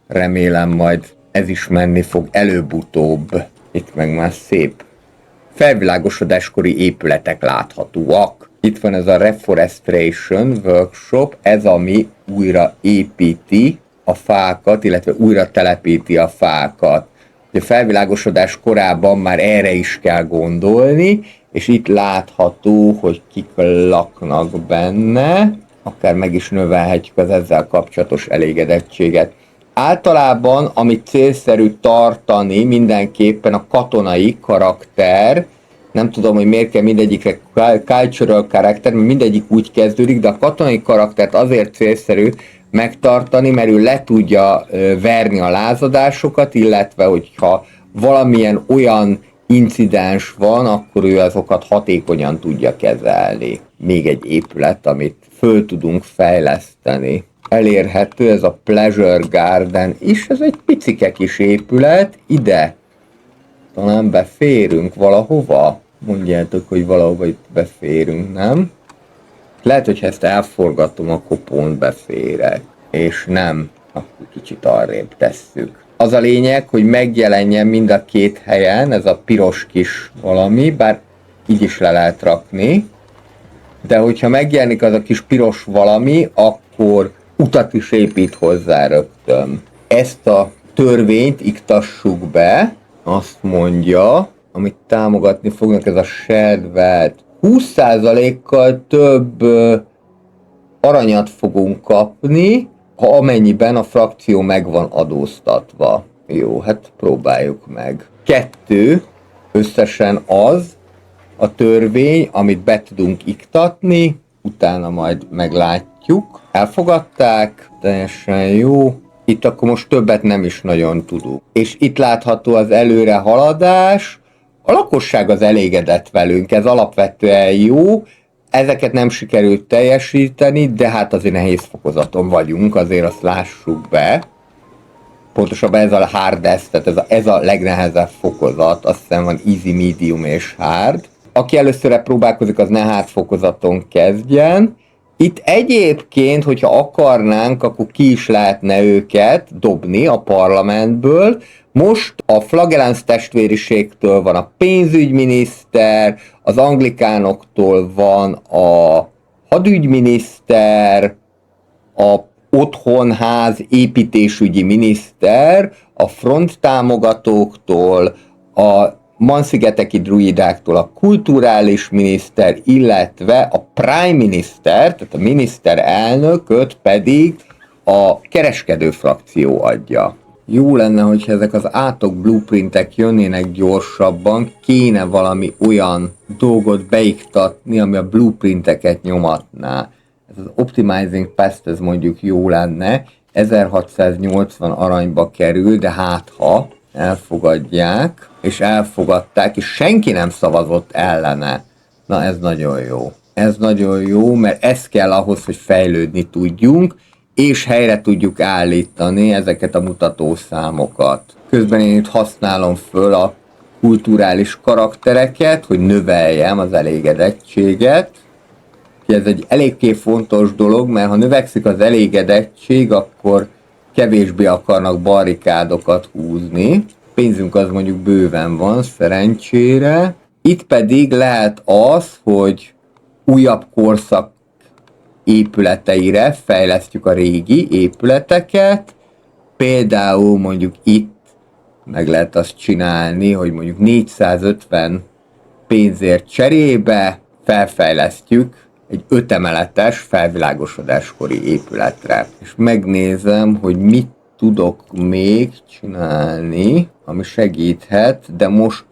Speaker 1: remélem majd ez is menni fog előbb-utóbb. Itt meg már szép felvilágosodáskori épületek láthatóak. Itt van ez a Reforestation Workshop, ez ami újra építi a fákat, illetve újra telepíti a fákat. A felvilágosodás korában már erre is kell gondolni, és itt látható, hogy kik laknak benne, akár meg is növelhetjük az ezzel kapcsolatos elégedettséget. Általában, amit célszerű tartani, mindenképpen a katonai karakter, nem tudom, hogy miért kell mindegyikre cultural character, mert mindegyik úgy kezdődik, de a katonai karaktert azért célszerű megtartani, mert ő le tudja verni a lázadásokat, illetve hogyha valamilyen olyan incidens van, akkor ő azokat hatékonyan tudja kezelni. Még egy épület, amit föl tudunk fejleszteni. Elérhető ez a Pleasure Garden is, ez egy picike kis épület, ide talán beférünk valahova? Mondjátok, hogy valahova itt beférünk, nem? Lehet, hogy ezt elforgatom, akkor pont beférek, és nem, akkor kicsit arrébb tesszük. Az a lényeg, hogy megjelenjen mind a két helyen ez a piros kis valami, bár így is le lehet rakni, de hogyha megjelenik az a kis piros valami, akkor utat is épít hozzá rögtön. Ezt a törvényt iktassuk be, azt mondja, amit támogatni fognak, ez a shared wealth. 20%-kal több aranyat fogunk kapni, ha amennyiben a frakció meg van adóztatva. Jó, hát próbáljuk meg. 2 összesen az a törvény, amit be tudunk iktatni, utána majd meglátjuk. Elfogadták, teljesen jó. Itt akkor most többet nem is nagyon tudunk. És itt látható az előrehaladás. A lakosság az elégedett velünk, ez alapvetően jó. Ezeket nem sikerült teljesíteni, de hát azért nehéz fokozaton vagyunk, azért azt lássuk be. Pontosabban ez a hardest, tehát ez a legnehezebb fokozat, azt hiszem van easy, medium és hard. Aki először próbálkozik, az ne hard fokozaton kezdjen. Itt egyébként, hogyha akarnánk, akkor ki is lehetne őket dobni a parlamentből. Most a Flagellants testvériségtől van a pénzügyminiszter, az anglikánoktól van a hadügyminiszter, a otthonház építésügyi miniszter, a front támogatóktól, a manszigeteki druidáktól a kulturális miniszter, illetve a prime minister, tehát a miniszterelnököt pedig a kereskedő frakció adja. Jó lenne, hogyha ezek az átok blueprintek jönnének gyorsabban, kéne valami olyan dolgot beiktatni, ami a blueprinteket nyomatná. Ez az Optimizing Pest, ez mondjuk jó lenne, 1680 aranyba kerül, de hát ha elfogadják, és elfogadták, és senki nem szavazott ellene. Na ez nagyon jó. Ez nagyon jó, mert ez kell ahhoz, hogy fejlődni tudjunk, és helyre tudjuk állítani ezeket a mutatószámokat. Közben én itt használom föl a kulturális karaktereket, hogy növeljem az elégedettséget. Ez egy eléggé fontos dolog, mert ha növekszik az elégedettség, akkor kevésbé akarnak barrikádokat húzni. Pénzünk az mondjuk bőven van, szerencsére. Itt pedig lehet az, hogy újabb korszak épületeire fejlesztjük a régi épületeket. Például mondjuk itt meg lehet azt csinálni, hogy mondjuk 450 pénzért cserébe felfejlesztjük egy 5 emeletes felvilágosodáskori épületre. És megnézem, hogy mit tudok még csinálni, ami segíthet, de most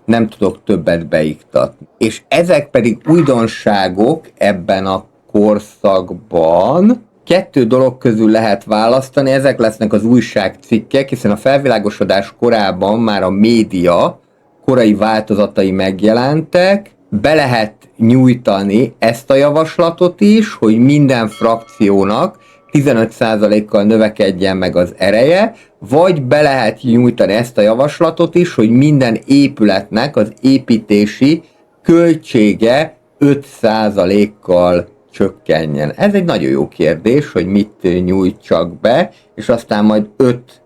Speaker 1: nem tudok többet beiktatni. És ezek pedig újdonságok ebben a korszakban. 2 dolog közül lehet választani, ezek lesznek az újságcikkek, hiszen a felvilágosodás korában már a média korai változatai megjelentek, be lehet nyújtani ezt a javaslatot is, hogy minden frakciónak 15%-kal növekedjen meg az ereje, vagy be lehet nyújtani ezt a javaslatot is, hogy minden épületnek az építési költsége 5%-kal csökkenjen. Ez egy nagyon jó kérdés, hogy mit nyújtsak be, és aztán majd 5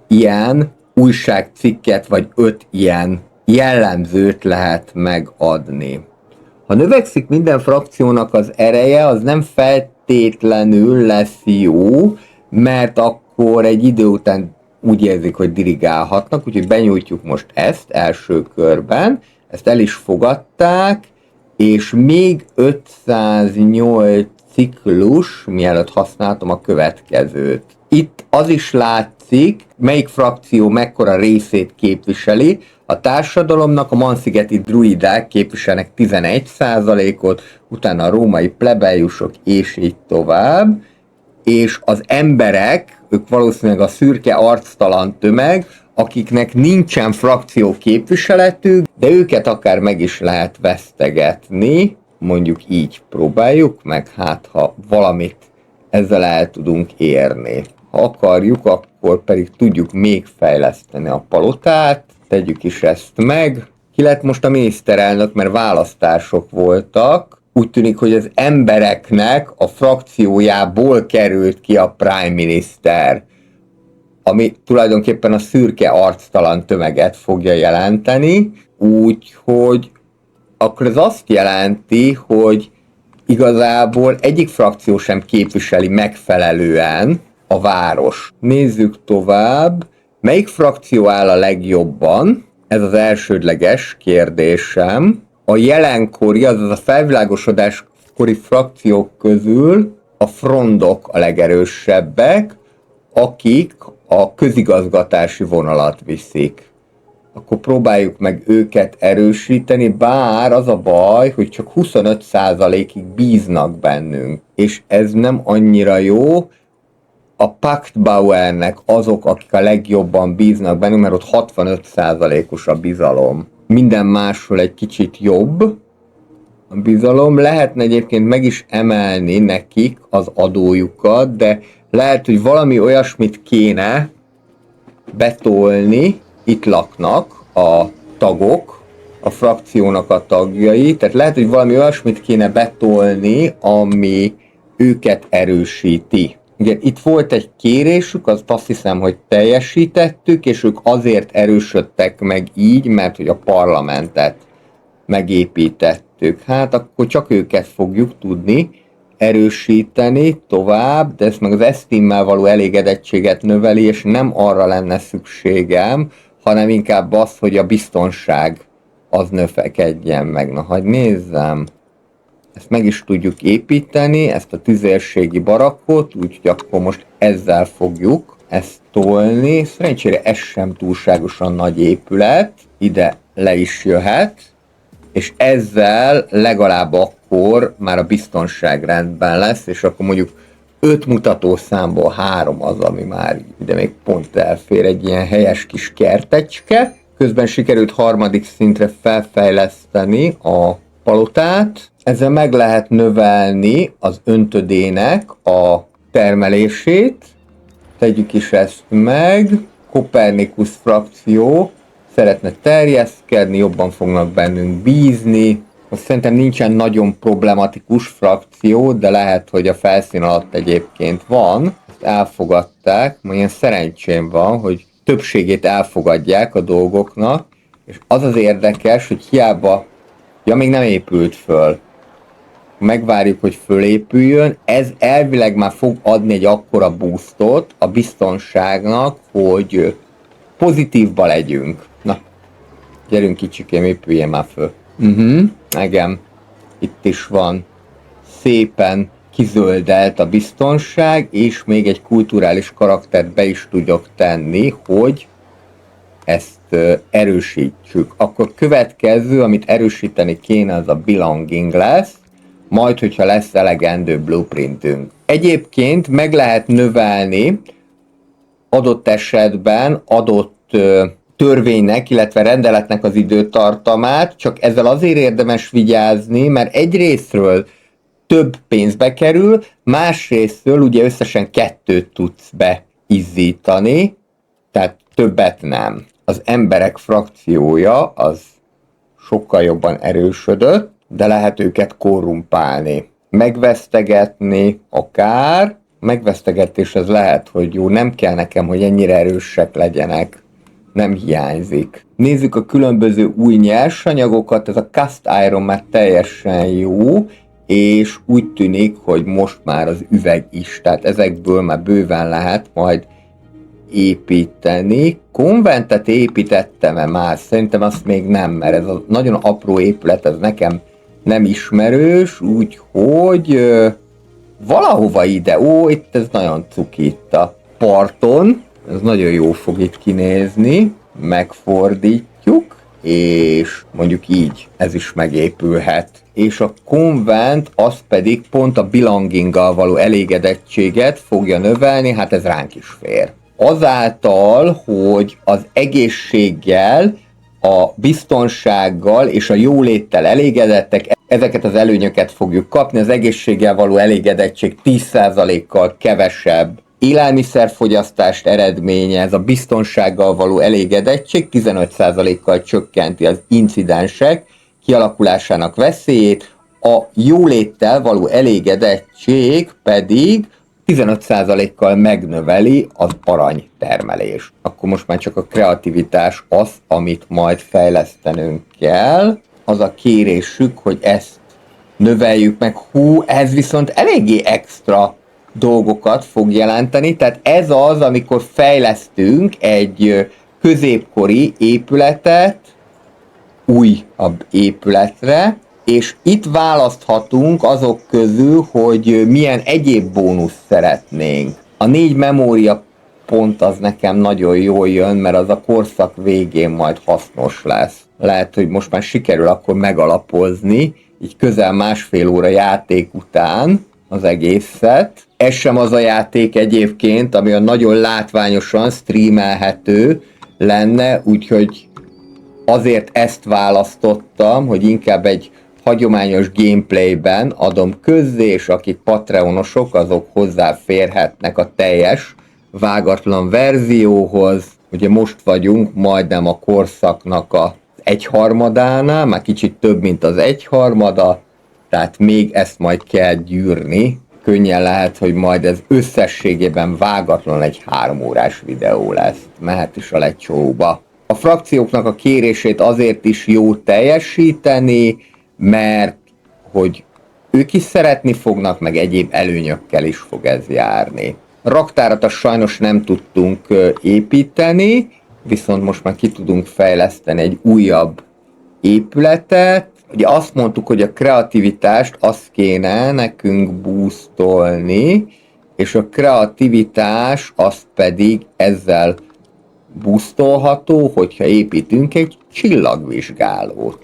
Speaker 1: ilyen újságcikket, vagy 5 ilyen jellemzőt lehet megadni. Ha növekszik minden frakciónak az ereje, az nem feltétlenül lesz jó, mert akkor egy idő után úgy érzik, hogy dirigálhatnak, úgyhogy benyújtjuk most ezt első körben, ezt el is fogadták, és még 508 ciklus, mielőtt használtam a következőt. Itt az is látszik, melyik frakció mekkora részét képviseli. A társadalomnak a manszigeti druidák képviselnek 11%-ot, utána a római plebeiusok, és így tovább. És az emberek, ők valószínűleg a szürke arctalan tömeg, akiknek nincsen frakció képviseletük, de őket akár meg is lehet vesztegetni. Mondjuk így próbáljuk meg, hát ha valamit ezzel el tudunk érni. Ha akarjuk, akkor pedig tudjuk még fejleszteni a palotát, tegyük is ezt meg. Ki lett most a miniszterelnök, mert választások voltak. Úgy tűnik, hogy az embereknek a frakciójából került ki a prime minister, ami tulajdonképpen a szürke arctalan tömeget fogja jelenteni, úgyhogy akkor ez azt jelenti, hogy igazából egyik frakció sem képviseli megfelelően a város. Nézzük tovább, melyik frakció áll a legjobban? Ez az elsődleges kérdésem. A jelenkori, azaz a felvilágosodáskori frakciók közül a frondok a legerősebbek, akik a közigazgatási vonalat viszik. Akkor próbáljuk meg őket erősíteni, bár az a baj, hogy csak 25%-ig bíznak bennünk. És ez nem annyira jó. A Paktbauernek azok, akik a legjobban bíznak bennünk, mert ott 65%-os a bizalom. Minden másról egy kicsit jobb a bizalom. Lehetne egyébként meg is emelni nekik az adójukat, de lehet, hogy valami olyasmit kéne betolni. Itt laknak a tagok, a frakciónak a tagjai, tehát lehet, hogy valami olyasmit kéne betolni, ami őket erősíti. Ugye itt volt egy kérésük, azt hiszem, hogy teljesítettük, és ők azért erősödtek meg így, mert hogy a parlamentet megépítettük. Hát akkor csak őket fogjuk tudni erősíteni tovább, de ezt meg az esztimmel való elégedettséget növeli, és nem arra lenne szükségem, hanem inkább az, hogy a biztonság az növekedjen meg. Na, hadd nézzem. Ezt meg is tudjuk építeni, ezt a tüzérségi barakkot, úgyhogy akkor most ezzel fogjuk ezt tolni. Szerencsére ez sem túlságosan nagy épület, ide le is jöhet, és ezzel legalább akkor már a biztonság rendben lesz, és akkor mondjuk 5 mutatószámból 3 az, ami már ide még pont elfér, egy ilyen helyes kis kertecske. Közben sikerült 3. szintre felfejleszteni a palotát. Ezzel meg lehet növelni az öntödének a termelését. Tegyük is ezt meg. Copernicus frakció szeretne terjeszkedni, jobban fognak bennünk bízni. Azt szerintem nincsen nagyon problematikus frakció, de lehet, hogy a felszín alatt egyébként van. Ezt elfogadták, ma ilyen szerencsém van, hogy többségét elfogadják a dolgoknak, és az az érdekes, hogy hiába, még nem épült föl. Megvárjuk, hogy fölépüljön, ez elvileg már fog adni egy akkora boostot a biztonságnak, hogy pozitívba legyünk. Na, gyerünk kicsikém, épüljön már föl. Igen, itt is van. Szépen kizöldelt a biztonság, és még egy kulturális karaktert be is tudok tenni, hogy ezt erősítsük. Akkor következő, amit erősíteni kéne, az a belonging lesz, majd, hogyha lesz elegendő blueprintünk. Egyébként meg lehet növelni adott esetben adott törvénynek, illetve rendeletnek az időtartamát, csak ezzel azért érdemes vigyázni, mert egyrésztről több pénzbe kerül, másrésztről ugye összesen 2 tudsz beizzítani, tehát többet nem. Az emberek frakciója az sokkal jobban erősödött, de lehet őket korrumpálni. Megvesztegetni akár, megvesztegetés az lehet, hogy jó, nem kell nekem, hogy ennyire erősek legyenek, nem hiányzik. Nézzük a különböző új nyersanyagokat, ez a cast iron már teljesen jó, és úgy tűnik, hogy most már az üveg is, tehát ezekből már bőven lehet majd építeni. Konventet építettem-e már? Szerintem azt még nem, mert ez a nagyon apró épület, ez nekem nem ismerős, úgyhogy valahova ide, itt ez nagyon cuki itt a parton, ez nagyon jó fog itt kinézni, megfordítjuk, és mondjuk így ez is megépülhet. És a konvent az pedig pont a belonginggal való elégedettséget fogja növelni, hát ez ránk is fér. Azáltal, hogy az egészséggel, a biztonsággal és a jóléttel elégedettek, ezeket az előnyöket fogjuk kapni, az egészséggel való elégedettség 10%-kal kevesebb élelmiszerfogyasztást eredményez, a biztonsággal való elégedettség 15%-kal csökkenti az incidensek kialakulásának veszélyét, a jóléttel való elégedettség pedig 15%-kal megnöveli az aranytermelés. Akkor most már csak a kreativitás az, amit majd fejlesztenünk kell. Az a kérésük, hogy ezt növeljük meg. Ez viszont eléggé extra dolgokat fog jelenteni, tehát ez az, amikor fejlesztünk egy középkori épületet újabb épületre, és itt választhatunk azok közül, hogy milyen egyéb bónusz szeretnénk. A 4 memória pont az nekem nagyon jól jön, mert az a korszak végén majd hasznos lesz. Lehet, hogy most már sikerül akkor megalapozni, így közel 1,5 óra játék után az egészet. Ez sem az a játék egyébként, ami a nagyon látványosan streamelhető lenne, úgyhogy azért ezt választottam, hogy inkább egy hagyományos gameplayben adom közzé, és akik patreonosok, azok hozzáférhetnek a teljes vágatlan verzióhoz. Ugye most vagyunk majdnem a korszaknak az egyharmadánál, már kicsit több, mint az egyharmada, tehát még ezt majd kell gyűrni. Könnyen lehet, hogy majd ez összességében vágatlan egy 3 órás videó lesz. Mehet is a lecsóba. A frakcióknak a kérését azért is jó teljesíteni, mert hogy ők is szeretni fognak, meg egyéb előnyökkel is fog ez járni. Raktárat azt sajnos nem tudtunk építeni, viszont most már ki tudunk fejleszteni egy újabb épületet. Ugye azt mondtuk, hogy a kreativitást azt kéne nekünk boostolni, és a kreativitás az pedig ezzel boostolható, hogyha építünk egy csillagvizsgálót,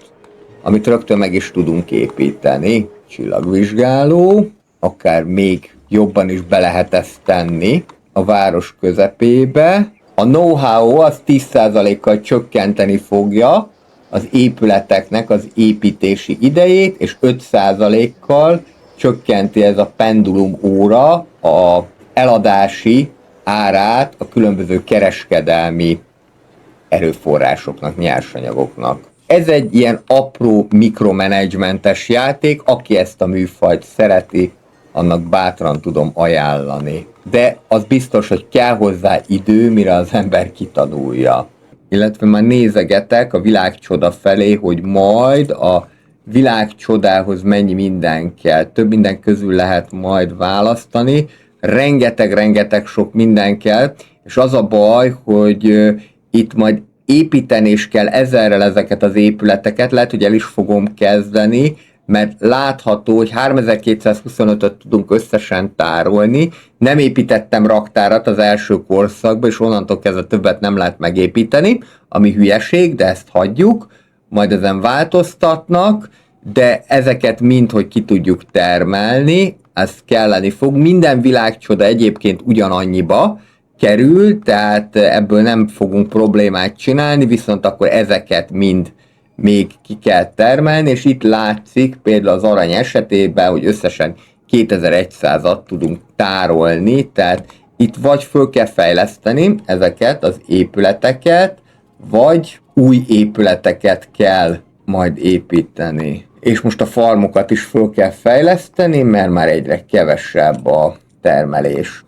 Speaker 1: amit rögtön meg is tudunk építeni. Csillagvizsgáló, akár még jobban is be lehet ezt tenni a város közepébe. A know-how az 10%-kal csökkenteni fogja az épületeknek az építési idejét, és 5%-kal csökkenti ez a pendulum óra a eladási árát a különböző kereskedelmi erőforrásoknak, nyersanyagoknak. Ez egy ilyen apró mikromanagementes játék, aki ezt a műfajt szereti, annak bátran tudom ajánlani. De az biztos, hogy kell hozzá idő, mire az ember kitanulja. Illetve már nézegetek a világcsoda felé, hogy majd a világcsodához mennyi minden kell. Több minden közül lehet majd választani. Rengeteg sok minden kell, és az a baj, hogy itt majd építeni is kell ezerrel ezeket az épületeket, lehet, hogy el is fogom kezdeni, mert látható, hogy 3225-öt tudunk összesen tárolni. Nem építettem raktárat az első korszakban, és onnantól kezdve többet nem lehet megépíteni, ami hülyeség, de ezt hagyjuk, majd ezen változtatnak, de ezeket mind, hogy ki tudjuk termelni, ez kelleni fog. Minden világcsoda egyébként ugyanannyiba kerül, tehát ebből nem fogunk problémát csinálni, viszont akkor ezeket mind még ki kell termelni, és itt látszik például az arany esetében, hogy összesen 2100-at tudunk tárolni, tehát itt vagy föl kell fejleszteni ezeket az épületeket, vagy új épületeket kell majd építeni. És most a farmokat is föl kell fejleszteni, mert már egyre kevesebb a termelés.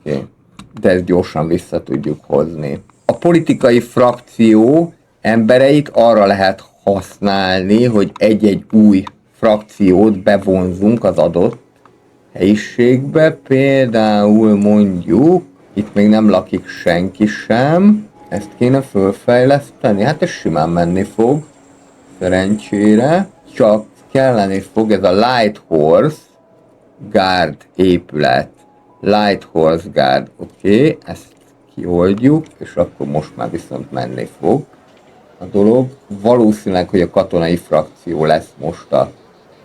Speaker 1: De ezt gyorsan vissza tudjuk hozni. A politikai frakció embereit arra lehet használni, hogy egy-egy új frakciót bevonzunk az adott helyiségbe. Például mondjuk, itt még nem lakik senki sem, ezt kéne fölfejleszteni, hát ez simán menni fog, szerencsére, csak kelleni fog ez a Light Horse Guard épület. Light Horse Guard, oké, ezt kioldjuk, és akkor most már viszont menni fog a dolog. Valószínűleg, hogy a katonai frakció lesz most a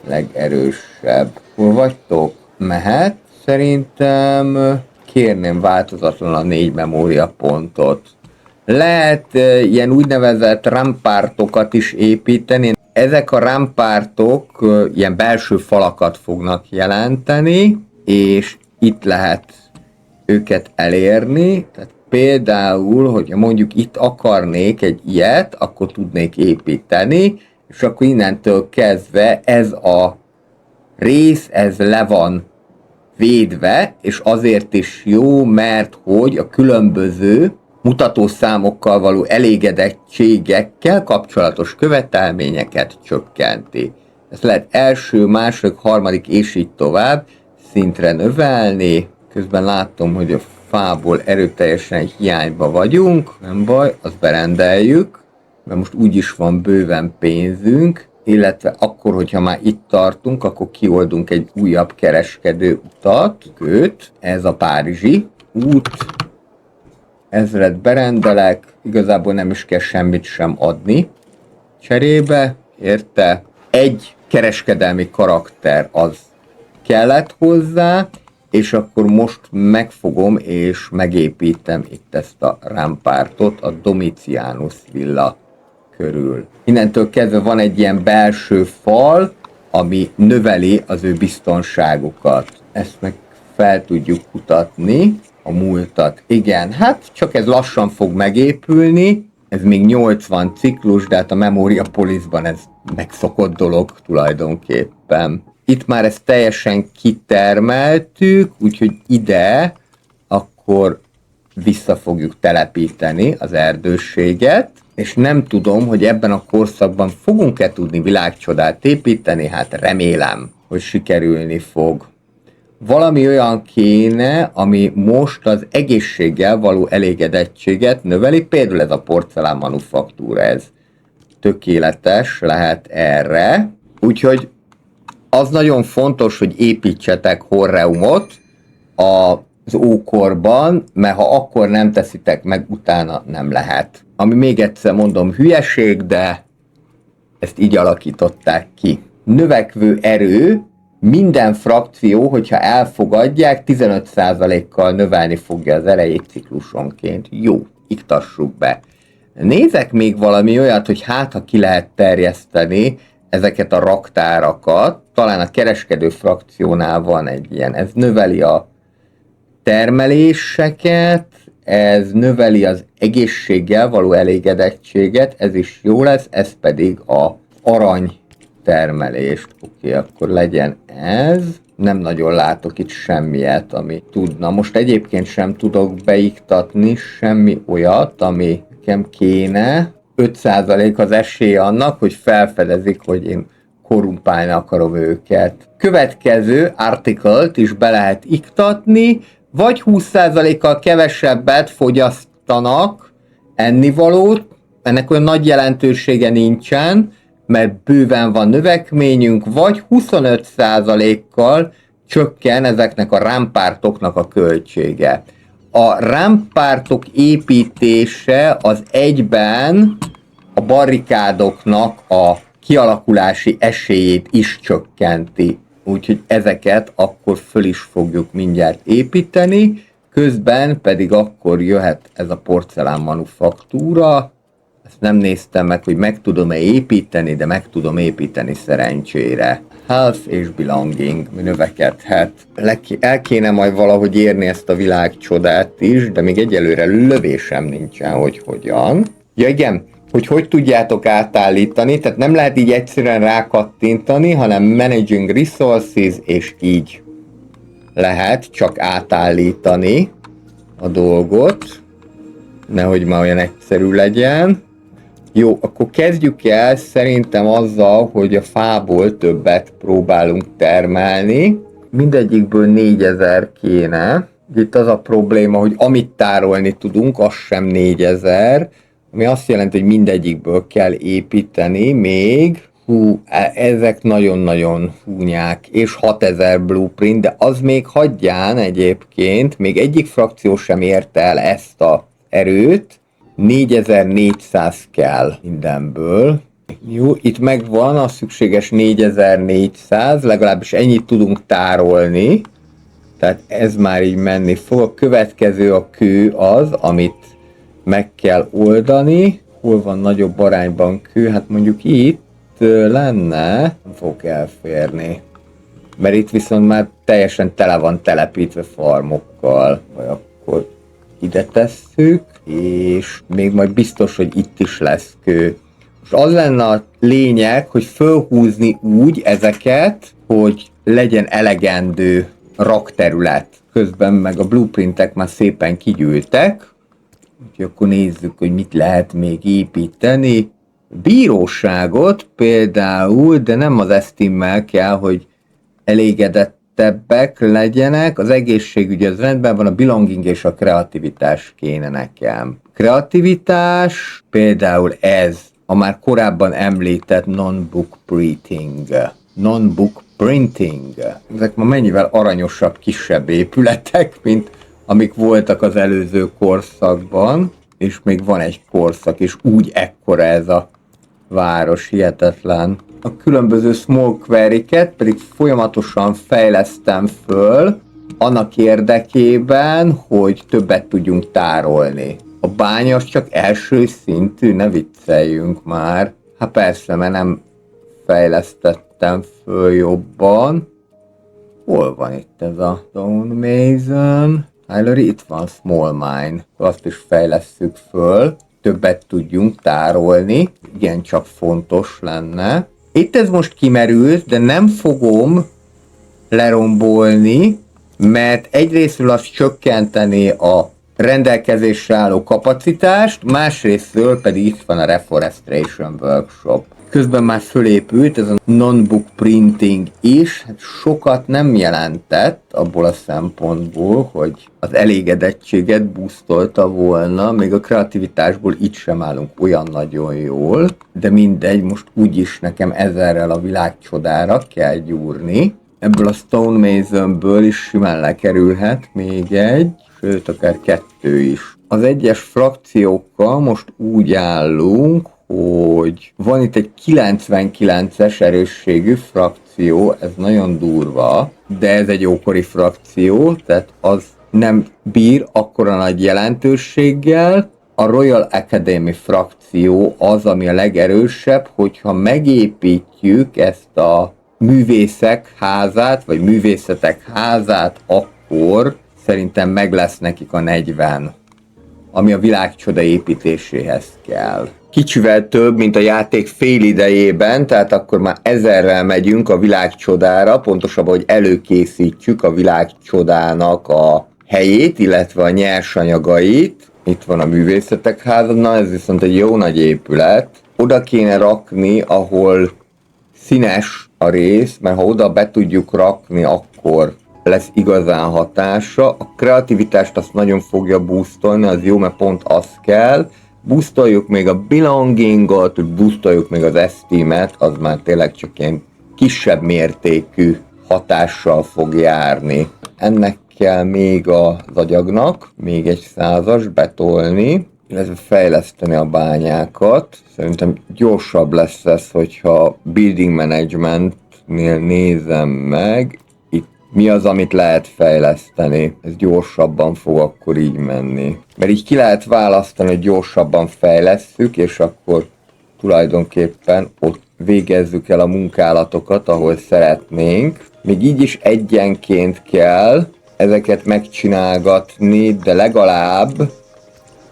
Speaker 1: legerősebb. Hol vagytok? Mehet? Szerintem kérném változatlan a 4 memóriapontot. Lehet ilyen úgynevezett rampártokat is építeni. Ezek a rampártok ilyen belső falakat fognak jelenteni, és itt lehet őket elérni. Tehát például, hogyha mondjuk itt akarnék egy ilyet, akkor tudnék építeni, és akkor innentől kezdve ez a rész, ez le van védve, és azért is jó, mert hogy a különböző mutatószámokkal való elégedettségekkel kapcsolatos követelményeket csökkenti. Ezt lehet első, második, harmadik és így tovább szintre növelni. Közben látom, hogy a fából erőteljesen hiányba vagyunk, nem baj, azt berendeljük, mert most úgyis van bőven pénzünk, illetve akkor, hogyha már itt tartunk, akkor kioldunk egy újabb kereskedő utat, ez a párizsi út, ezret berendelek, igazából nem is kell semmit sem adni cserébe, érte? Egy kereskedelmi karakter az kellett hozzá, és akkor most megfogom és megépítem itt ezt a rampártot a Domitianus villa körül. Innentől kezdve van egy ilyen belső fal, ami növeli az ő biztonságukat. Ezt meg fel tudjuk kutatni, a múltat. Igen, hát csak ez lassan fog megépülni, Ez még 80 ciklus, de hát a Memoria Polisban ez megszokott dolog tulajdonképpen. Itt már ezt teljesen kitermeltük, úgyhogy ide akkor vissza fogjuk telepíteni az erdősséget, és nem tudom, hogy ebben a korszakban fogunk-e tudni világcsodát építeni, hát remélem, hogy sikerülni fog. Valami olyan kéne, ami most az egészséggel való elégedettséget növeli, például ez a porcelán manufaktúra, ez tökéletes lehet erre. Úgyhogy az nagyon fontos, hogy építsetek horreumot az ókorban, mert ha akkor nem teszitek meg, utána nem lehet. Ami még egyszer mondom hülyeség, de ezt így alakították ki. Növekvő erő, minden frakció, hogyha elfogadják, 15%-kal növelni fogja az erejét ciklusonként. Jó, iktassuk be. Nézek még valami olyat, hogy hát ha ki lehet terjeszteni ezeket a raktárakat, talán a kereskedő frakciónál van egy ilyen, ez növeli a termeléseket, ez növeli az egészséggel való elégedettséget, ez is jó lesz, ez pedig a arany termelést. Oké, akkor legyen ez. Nem nagyon látok itt semmiet, ami tudna. Most egyébként sem tudok beiktatni semmi olyat, ami nekem kéne. 5% az esélye annak, hogy felfedezik, hogy én korrumpálni akarom őket. Következő artikelt is be lehet iktatni, vagy 20%-kal kevesebbet fogyasztanak ennivalót, ennek olyan nagy jelentősége nincsen, mert bőven van növekményünk, vagy 25%-kal csökken ezeknek a rámpártoknak a költsége. A rámpártok építése az egyben a barrikádoknak a kialakulási esélyét is csökkenti. Úgyhogy ezeket akkor föl is fogjuk mindjárt építeni, közben pedig akkor jöhet ez a porcelán manufaktúra. Ezt nem néztem meg, hogy meg tudom-e építeni, de meg tudom építeni szerencsére. Health és belonging növekedhet. El kéne majd valahogy érni ezt a világcsodát is, de még egyelőre lövésem nincsen, hogy hogyan. Ja igen, hogy tudjátok átállítani, tehát nem lehet így egyszerűen rákattintani, hanem managing resources, és így lehet csak átállítani a dolgot, nehogy már olyan egyszerű legyen. Jó, akkor kezdjük el szerintem azzal, hogy a fából többet próbálunk termelni. Mindegyikből 4000 kéne. Itt az a probléma, hogy amit tárolni tudunk, az sem 4000, ami azt jelenti, hogy mindegyikből kell építeni még. Ezek nagyon-nagyon húnyák, és 6000 blueprint, de az még hagyján egyébként, még egyik frakció sem érte el ezt a erőt, 4400 kell mindenből. Jó, itt megvan a szükséges 4400, legalábbis ennyit tudunk tárolni, tehát ez már így menni fog. A következő a kő az, amit meg kell oldani. Hol van nagyobb arányban kő? Hát mondjuk itt lenne, nem fog elférni. Mert itt viszont már teljesen tele van telepítve farmokkal. Vagy akkor ide tesszük, és még majd biztos, hogy itt is lesz kő. Most az lenne a lényeg, hogy fölhúzni úgy ezeket, hogy legyen elegendő rakterület. Közben meg a blueprintek már szépen kigyűltek. Úgyhogy akkor nézzük, hogy mit lehet még építeni. Bíróságot például, de nem az esztimmel kell, hogy elégedettebbek legyenek. Az egészségügy az rendben van, a belonging és a kreativitás kéne nekem. Kreativitás, például ez, a már korábban említett non-book printing. Non-book printing. Ezek ma mennyivel aranyosabb, kisebb épületek, mint amik voltak az előző korszakban, és még van egy korszak, és úgy ekkora ez a város, hihetetlen. A különböző small query-ket pedig folyamatosan fejlesztem föl, annak érdekében, hogy többet tudjunk tárolni. A bánya az csak első szintű, ne vicceljünk már. Hát persze, mert nem fejlesztettem föl jobban. Hol van itt ez a Stone Mason? Hillary, itt van Small Mine. Azt is fejlesszük föl. többet tudjunk tárolni. Igen, csak fontos lenne. Itt ez most kimerült, de nem fogom lerombolni, mert egyrésztről az csökkenteni a rendelkezésre álló kapacitást, másrésztről pedig itt van a Reforestation Workshop. Közben már fölépült ez a non-book printing is, hát sokat nem jelentett abból a szempontból, hogy az elégedettséget boostolta volna, még a kreativitásból itt sem állunk olyan nagyon jól, de mindegy, most úgyis nekem ezerrel a világcsodára kell gyúrni. Ebből a Stonemasonből is simán lekerülhet még egy, sőt akár kettő is. Az egyes frakciókkal most úgy állunk, hogy van itt egy 99-es erősségű frakció, ez nagyon durva, de ez egy ókori frakció, tehát az nem bír akkora nagy jelentőséggel. A Royal Academy frakció az, ami a legerősebb, hogyha megépítjük ezt a művészek házát, vagy művészetek házát, akkor szerintem meg lesz nekik a 40, ami a világcsoda építéséhez kell. Kicsivel több, mint a játék fél idejében, tehát akkor már 1000-rel megyünk a világcsodára, pontosabban, hogy előkészítjük a világcsodának a helyét, illetve a nyersanyagait. Itt van a művészetek háza, na ez viszont egy jó nagy épület. Oda kéne rakni, ahol színes a rész, mert ha oda be tudjuk rakni, akkor lesz igazán hatása. A kreativitást azt nagyon fogja boostolni, az jó, mert pont az kell. Boostoljuk még a belongingot, boostoljuk még az esteemet, az már tényleg csak ilyen kisebb mértékű hatással fog járni. Ennek kell még az agyagnak, még egy 100-as betolni, illetve fejleszteni a bányákat. Szerintem gyorsabb lesz ez, hogyha building managementnél nézem meg, itt mi az, amit lehet fejleszteni. Ez gyorsabban fog akkor így menni. Mert így ki lehet választani, hogy gyorsabban fejlesszük, és akkor tulajdonképpen ott végezzük el a munkálatokat, ahol szeretnénk. Még így is egyenként kell ezeket megcsinálgatni, de legalább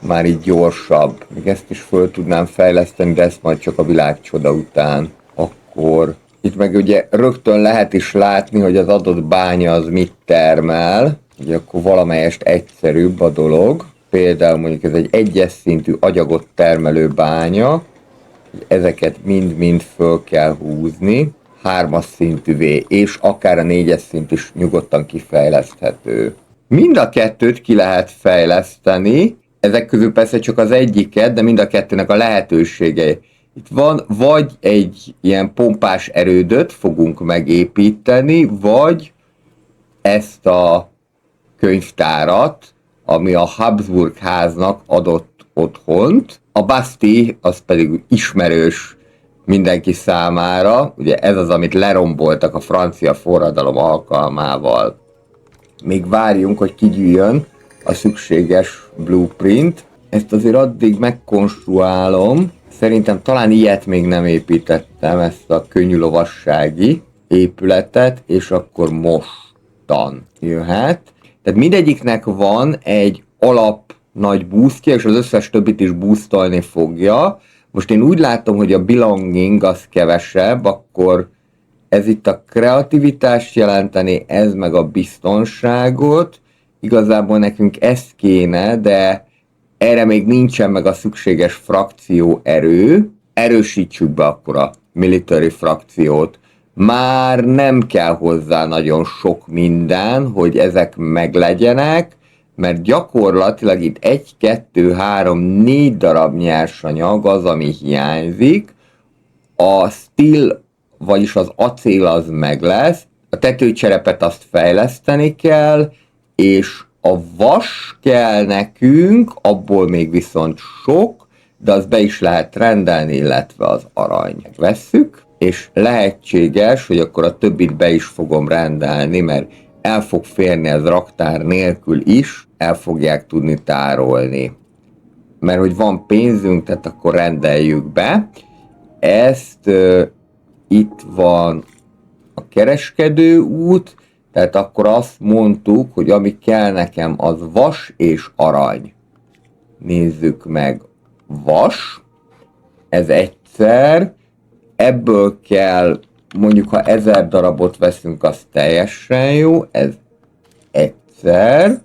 Speaker 1: már így gyorsabb. Még ezt is föl tudnám fejleszteni, de ezt majd csak a világcsoda után. Akkor itt meg ugye rögtön lehet is látni, hogy az adott bánya az mit termel. Ugye akkor valamelyest egyszerűbb a dolog. Például mondjuk ez egy egyes szintű agyagot termelő bánya. Ezeket mind-mind föl kell húzni. 3-as szintűvé, és akár a 4-es szint is nyugodtan kifejleszthető. Mind a kettőt ki lehet fejleszteni, ezek közül persze csak az egyiket, de mind a kettőnek a lehetősége. Itt van vagy egy ilyen pompás erődöt fogunk megépíteni, vagy ezt a könyvtárat, ami a Habsburg háznak adott otthont. A Bastille az pedig ismerős mindenki számára, ugye ez az, amit leromboltak a francia forradalom alkalmával. Még várjunk, hogy kigyűjjön a szükséges blueprint. Ezt azért addig megkonstruálom. Szerintem talán ilyet még nem építettem, ezt a könnyű lovassági épületet, és akkor mostan jöhet. Tehát mindegyiknek van egy alap nagy boostja, és az összes többit is boostolni fogja. Most én úgy látom, hogy a belonging az kevesebb, akkor ez itt a kreativitást jelenteni, ez meg a biztonságot. Igazából nekünk ez kéne, de erre még nincsen meg a szükséges frakció erő. Erősítsük be akkor a military frakciót. Már nem kell hozzá nagyon sok minden, hogy ezek meglegyenek, mert gyakorlatilag itt 1, 2, 3, 4 darab nyersanyag az, ami hiányzik. A steel, vagyis az acél az meg lesz, a tetőcserepet azt fejleszteni kell, és a vas kell nekünk, abból még viszont sok, de az be is lehet rendelni, illetve az arany. Vesszük, és lehetséges, hogy akkor a többit be is fogom rendelni, mert el fog férni ez raktár nélkül is, el fogják tudni tárolni. Mert hogy van pénzünk, tehát akkor rendeljük be. Ezt itt van a kereskedő út, tehát akkor azt mondtuk, hogy ami kell nekem az vas és arany. Nézzük meg vas, ez egyszer, ebből kell, mondjuk ha 1000 darabot veszünk, az teljesen jó, ez egyszer,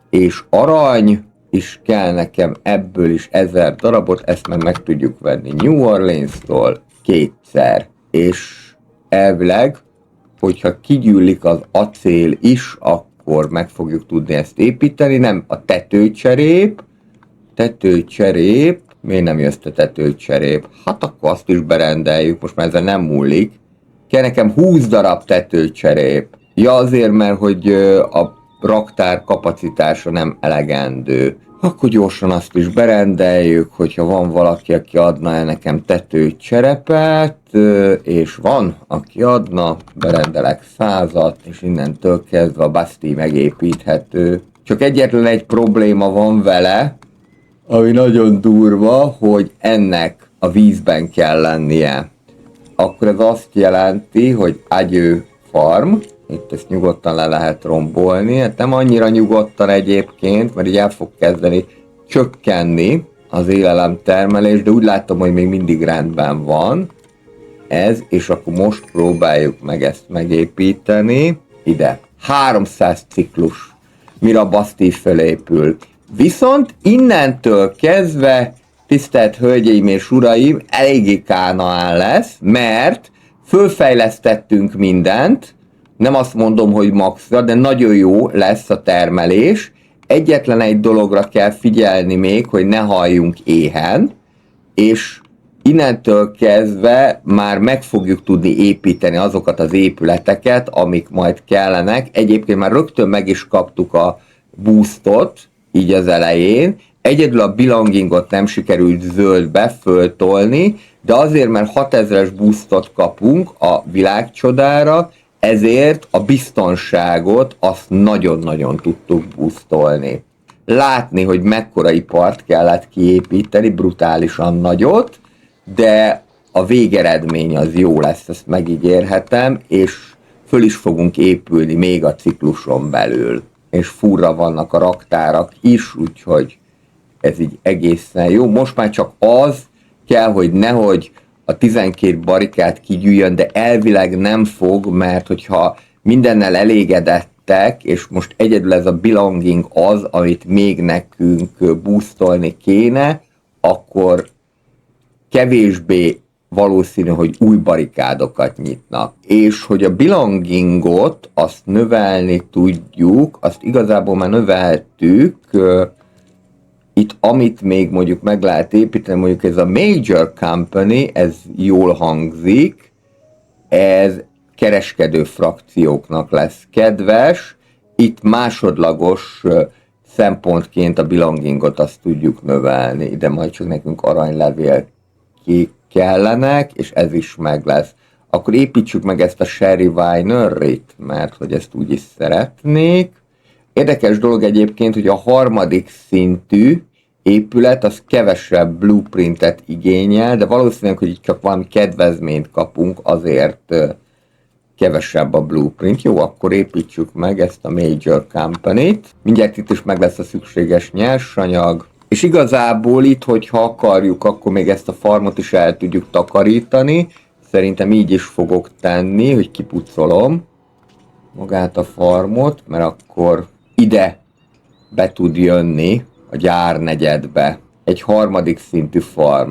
Speaker 1: és arany is kell nekem ebből is 1000 darabot, ezt meg tudjuk venni New Orleans-tól kétszer, és elvileg, hogyha kigyűlik az acél is, akkor meg fogjuk tudni ezt építeni, nem a tetőcserép, miért nem jössz a tetőcserép? Hát akkor azt is berendeljük, most már ezzel nem múlik. Kell nekem 20 darab tetőcserép. Ja, azért, mert hogy a raktár kapacitása nem elegendő. Akkor gyorsan azt is berendeljük, hogyha van valaki, aki adna el nekem tetőcserepet, és van, aki adna, berendelek 100-at, és innentől kezdve a Bastille megépíthető. Csak egyetlen egy probléma van vele, ami nagyon durva, hogy ennek a vízben kell lennie. Akkor ez azt jelenti, hogy Adieu farm, itt ezt nyugodtan le lehet rombolni, hát nem annyira nyugodtan egyébként, mert így el fog kezdeni csökkenni az élelemtermelés, de úgy látom, hogy még mindig rendben van ez, és akkor most próbáljuk meg ezt megépíteni. Ide, 300 ciklus, mire a Bastille felépül. Viszont innentől kezdve, tisztelt hölgyeim és uraim, eléggé kánaán lesz, mert fölfejlesztettünk mindent, nem azt mondom, hogy maxra, de nagyon jó lesz a termelés. Egyetlen egy dologra kell figyelni még, hogy ne halljunk éhen, és innentől kezdve már meg fogjuk tudni építeni azokat az épületeket, amik majd kellenek. Egyébként már rögtön meg is kaptuk a boostot, így az elején. Egyedül a belongingot nem sikerült zöldbe föltolni, de azért, mert 6000-es boostot kapunk a világcsodára, ezért a biztonságot azt nagyon-nagyon tudtuk boostolni. Látni, hogy mekkora ipart kellett kiépíteni, brutálisan nagyot, de a végeredmény az jó lesz, ezt megígérhetem, és föl is fogunk épülni még a cikluson belül. És furra vannak a raktárak is, úgyhogy ez így egészen jó. Most már csak az kell, hogy nehogy a 12 barikát kigyűjjön, de elvileg nem fog, mert hogyha mindennel elégedettek, és most egyedül ez a belonging az, amit még nekünk boostolni kéne, akkor kevésbé valószínű, hogy új barikádokat nyitnak. És hogy a belongingot azt növelni tudjuk, azt igazából már növeltük. Itt amit még mondjuk meg lehet építeni, mondjuk ez a Major Company, ez jól hangzik, ez kereskedő frakcióknak lesz kedves, itt másodlagos szempontként a belongingot azt tudjuk növelni, de majd csak nekünk aranylevél kellenek, és ez is meg lesz. Akkor építsük meg ezt a Sherry Winery-t, mert hogy ezt úgy is szeretnék. Érdekes dolog egyébként, hogy a harmadik szintű épület az kevesebb blueprintet igényel, de valószínűleg, hogy itt csak valami kedvezményt kapunk, azért kevesebb a blueprint. Jó, akkor építsük meg ezt a Major Company-t. Mindjárt itt is meg lesz a szükséges nyersanyag. És igazából itt, hogyha akarjuk, akkor még ezt a farmot is el tudjuk takarítani. Szerintem így is fogok tenni, hogy kipucolom magát a farmot, mert akkor ide be tud jönni a gyárnegyedbe egy harmadik szintű farm.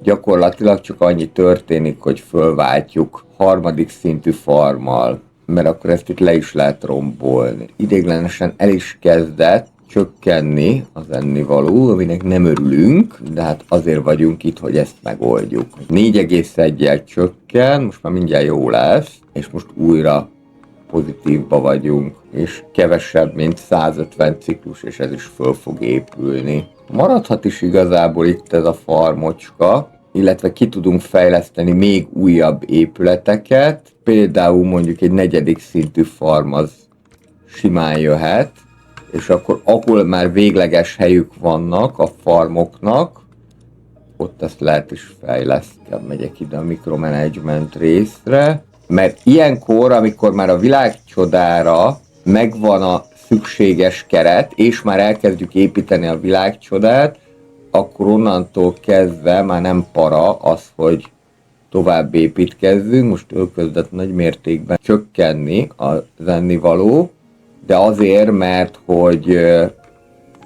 Speaker 1: Gyakorlatilag csak annyi történik, hogy fölváltjuk harmadik szintű farmmal, mert akkor ezt itt le is lehet rombolni. Ideiglenesen el is kezdett csökkenni az ennivaló, aminek nem örülünk, de hát azért vagyunk itt, hogy ezt megoldjuk. 4,1-jel csökken, most már mindjárt jó lesz, és most újra pozitívba vagyunk, és kevesebb, mint 150 ciklus, és ez is föl fog épülni. Maradhat is igazából itt ez a farmocska, illetve ki tudunk fejleszteni még újabb épületeket, például mondjuk egy negyedik szintű farm az simán jöhet, és akkor ahol már végleges helyük vannak a farmoknak, ott ezt lehet is fejleszteni. Megyek ide a mikromanagement részre, mert ilyenkor, amikor már a világcsodára megvan a szükséges keret, és már elkezdjük építeni a világcsodát, akkor onnantól kezdve már nem para az, hogy tovább építkezzünk. Most elkezdett nagy mértékben csökkenni az ennivaló, de azért, mert hogy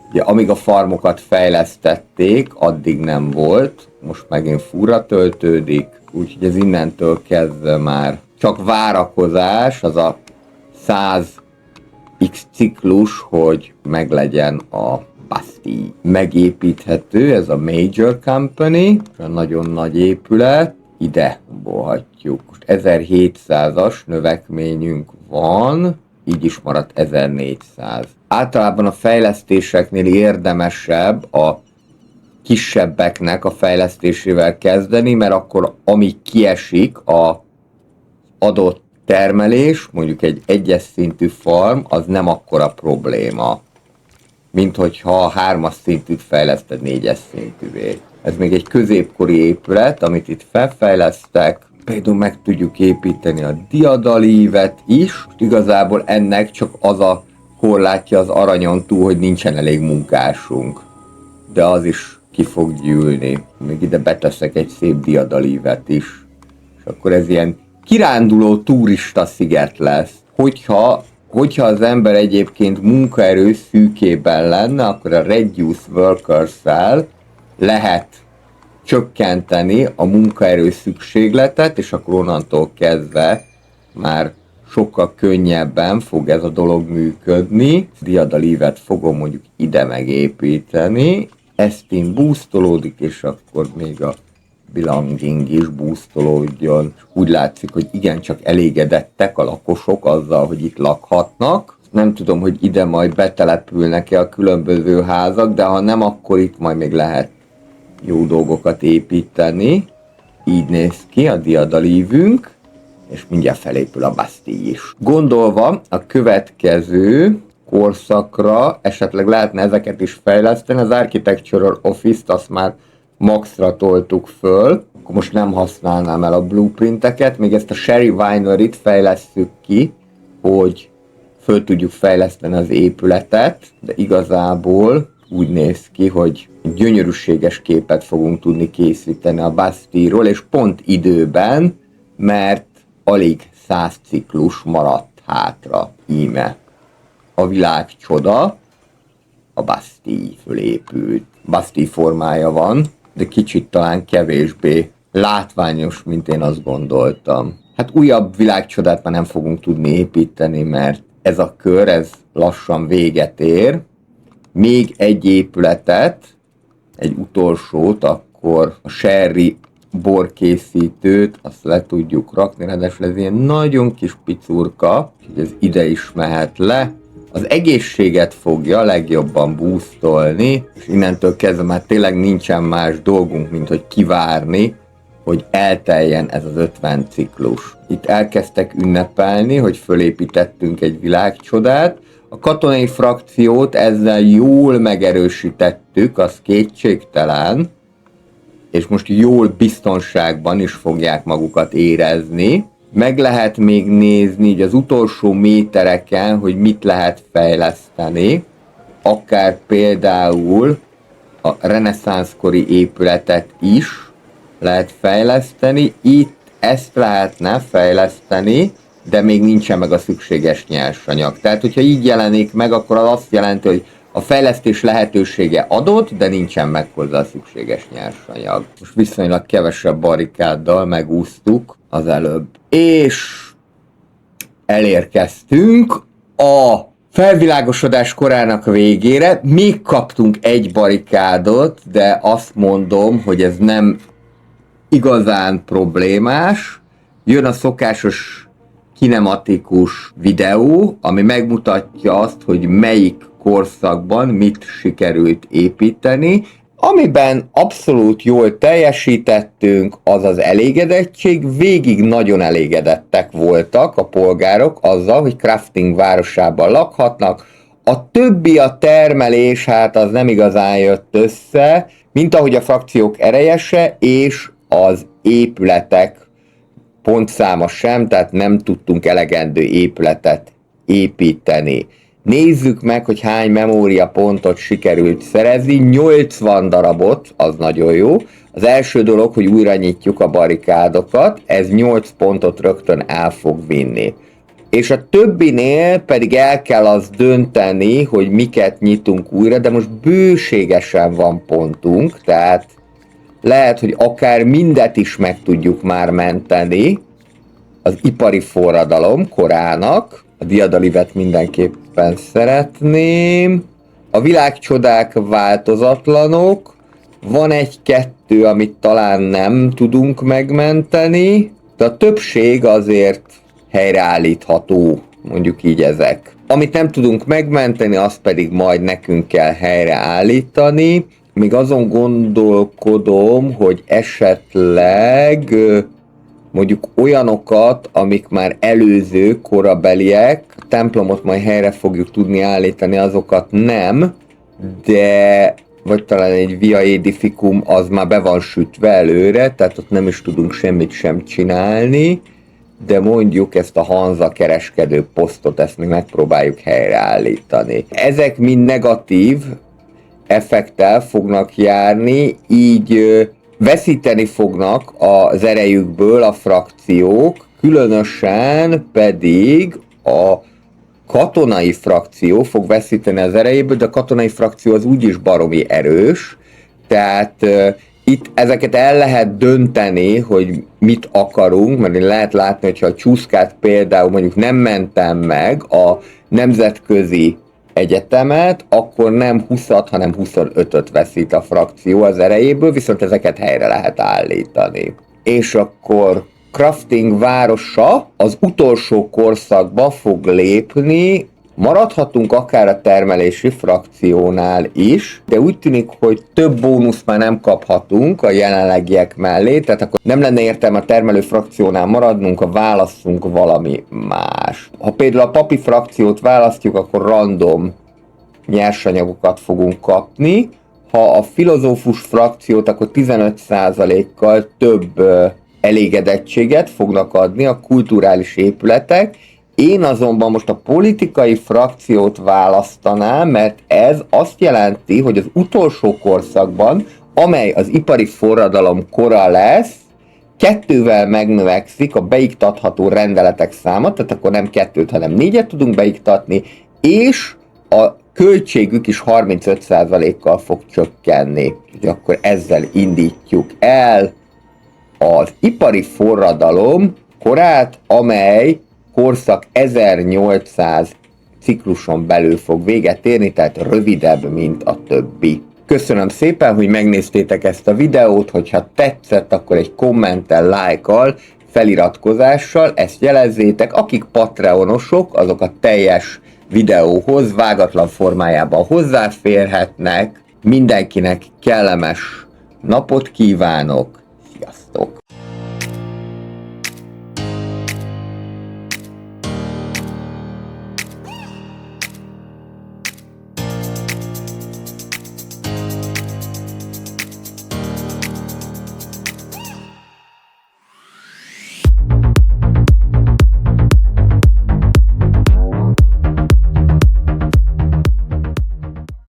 Speaker 1: ugye, amíg a farmokat fejlesztették, addig nem volt, most megint furra töltődik, úgyhogy ez innentől kezdve már csak várakozás, az a 100x ciklus, hogy meglegyen a Bastille. Megépíthető, ez a Major Company, a nagyon nagy épület, ide bolhatjuk. 1700-as növekményünk van, így is maradt 1400. Általában a fejlesztéseknél érdemesebb a kisebbeknek a fejlesztésével kezdeni, mert akkor ami kiesik a adott termelés, mondjuk egy egyes szintű farm, az nem akkora probléma, mint hogyha a 3-as szintűt fejleszted 4-es szintűvé. Ez még egy középkori épület, amit itt felfejlesztek, például meg tudjuk építeni a diadalívet is, igazából ennek csak az a korlátja az aranyon túl, hogy nincsen elég munkásunk, de az is ki fog gyűlni. Még ide beteszek egy szép diadalívet is, és akkor ez ilyen kiránduló turista sziget lesz. Hogyha az ember egyébként munkaerő szűkében lenne, akkor a Reduce Workers-szel lehet csökkenteni a munkaerő szükségletet, és akkor onnantól kezdve már sokkal könnyebben fog ez a dolog működni. Diadalívet fogom mondjuk ide megépíteni, Esteem boostolódik, és akkor még a belonging is boostolódjon. Úgy látszik, hogy igencsak elégedettek a lakosok azzal, hogy itt lakhatnak. Nem tudom, hogy ide majd betelepülnek-e a különböző házak, de ha nem, akkor itt majd még lehet jó dolgokat építeni. Így néz ki a diadalívünk, és mindjárt felépül a Bastille is. Gondolva a következő korszakra esetleg lehetne ezeket is fejleszteni, az Architectural Office-t azt már maxra toltuk föl, akkor most nem használnám el a blueprinteket, még ezt a Sherry Winery-t fejlesszük ki, hogy föl tudjuk fejleszteni az épületet, de igazából úgy néz ki, hogy gyönyörűséges képet fogunk tudni készíteni a Bastille-ról, és pont időben, mert alig 100 ciklus maradt hátra. Íme a világ csoda, a Bastille fölépült. Bastille formája van, de kicsit talán kevésbé látványos, mint én azt gondoltam. Hát újabb világcsodát már nem fogunk tudni építeni, mert ez a kör, ez lassan véget ér. Még egy épületet, egy utolsót, akkor a sherry borkészítőt, azt le tudjuk rakni, ráadásul ez ilyen nagyon kis picurka, úgyhogy ez ide is mehet le. Az egészséget fogja legjobban boostolni, és innentől kezdve már tényleg nincsen más dolgunk, mint hogy kivárni, hogy elteljen ez az 50 ciklus. Itt elkezdtek ünnepelni, hogy fölépítettünk egy világcsodát. A katonai frakciót ezzel jól megerősítettük, az kétségtelen, és most jól biztonságban is fogják magukat érezni. Meg lehet még nézni így az utolsó métereken, hogy mit lehet fejleszteni, akár például a reneszánszkori épületet is lehet fejleszteni. Itt ezt lehetne fejleszteni, de még nincsen meg a szükséges nyersanyag. Tehát, hogyha így jelenik meg, akkor az azt jelenti, hogy a fejlesztés lehetősége adott, de nincsen meg hozzá a szükséges nyersanyag. Most viszonylag kevesebb barikáddal megúsztuk az előbb. És elérkeztünk a felvilágosodás korának végére. Még kaptunk egy barikádot, de azt mondom, hogy ez nem igazán problémás. Jön a szokásos kinematikus videó, ami megmutatja azt, hogy melyik korszakban mit sikerült építeni. Amiben abszolút jól teljesítettünk, az az elégedettség. Végig nagyon elégedettek voltak a polgárok azzal, hogy Crafting városában lakhatnak. A többi, a termelés, hát az nem igazán jött össze, mint ahogy a frakciók ereje se, és az épületek pontszáma sem, tehát nem tudtunk elegendő épületet építeni. Nézzük meg, hogy hány memóriapontot sikerült szerezni. 80 darabot, az nagyon jó. Az első dolog, hogy újra nyitjuk a barikádokat, ez 8 pontot rögtön el fog vinni. És a többinél pedig el kell azt dönteni, hogy miket nyitunk újra, de most bőségesen van pontunk, tehát lehet, hogy akár mindet is meg tudjuk már menteni az ipari forradalom korának. A diadalivet mindenképpen szeretném. A világcsodák változatlanok. Van egy-kettő, amit talán nem tudunk megmenteni, de a többség azért helyreállítható, mondjuk így ezek. Amit nem tudunk megmenteni, azt pedig majd nekünk kell helyreállítani. Még azon gondolkodom, hogy esetleg mondjuk olyanokat, amik már előző korabeliek, a templomot majd helyre fogjuk tudni állítani, azokat nem, de vagy talán egy Via Edificum az már be van sütve előre, tehát ott nem is tudunk semmit sem csinálni, de mondjuk ezt a Hanza kereskedő posztot, ezt még megpróbáljuk helyreállítani. Ezek mind negatív effektel fognak járni, így veszíteni fognak az erejükből a frakciók, különösen pedig a katonai frakció fog veszíteni az erejéből, de a katonai frakció az úgyis baromi erős, tehát itt ezeket el lehet dönteni, hogy mit akarunk, mert lehet látni, hogyha a csúszkát például mondjuk nem mentem meg a nemzetközi egyetemet, akkor nem 20-at, hanem 25-öt veszít a frakció az erejéből, viszont ezeket helyre lehet állítani. És akkor Crafting városa az utolsó korszakba fog lépni, maradhatunk akár a termelési frakciónál is, de úgy tűnik, hogy több bónusz már nem kaphatunk a jelenlegiek mellé, tehát akkor nem lenne értelme a termelő frakciónál maradnunk, ha válasszunk valami más. Ha például a papi frakciót választjuk, akkor random nyersanyagokat fogunk kapni, ha a filozófus frakciót, akkor 15%-kal több elégedettséget fognak adni a kulturális épületek. Én azonban most a politikai frakciót választanám, mert ez azt jelenti, hogy az utolsó korszakban, amely az ipari forradalom kora lesz, 2-vel megnövekszik a beiktatható rendeletek száma, tehát akkor nem 2-t, hanem 4-et tudunk beiktatni, és a költségük is 35%-kal fog csökkenni. Úgyhogy akkor ezzel indítjuk el az ipari forradalom korát, amely korszak 1800 cikluson belül fog véget érni, tehát rövidebb, mint a többi. Köszönöm szépen, hogy megnéztétek ezt a videót, hogyha tetszett, akkor egy kommenttel, lájkkal, feliratkozással ezt jelezzétek. Akik patreonosok, azok a teljes videóhoz vágatlan formájában hozzáférhetnek. Mindenkinek kellemes napot kívánok, sziasztok!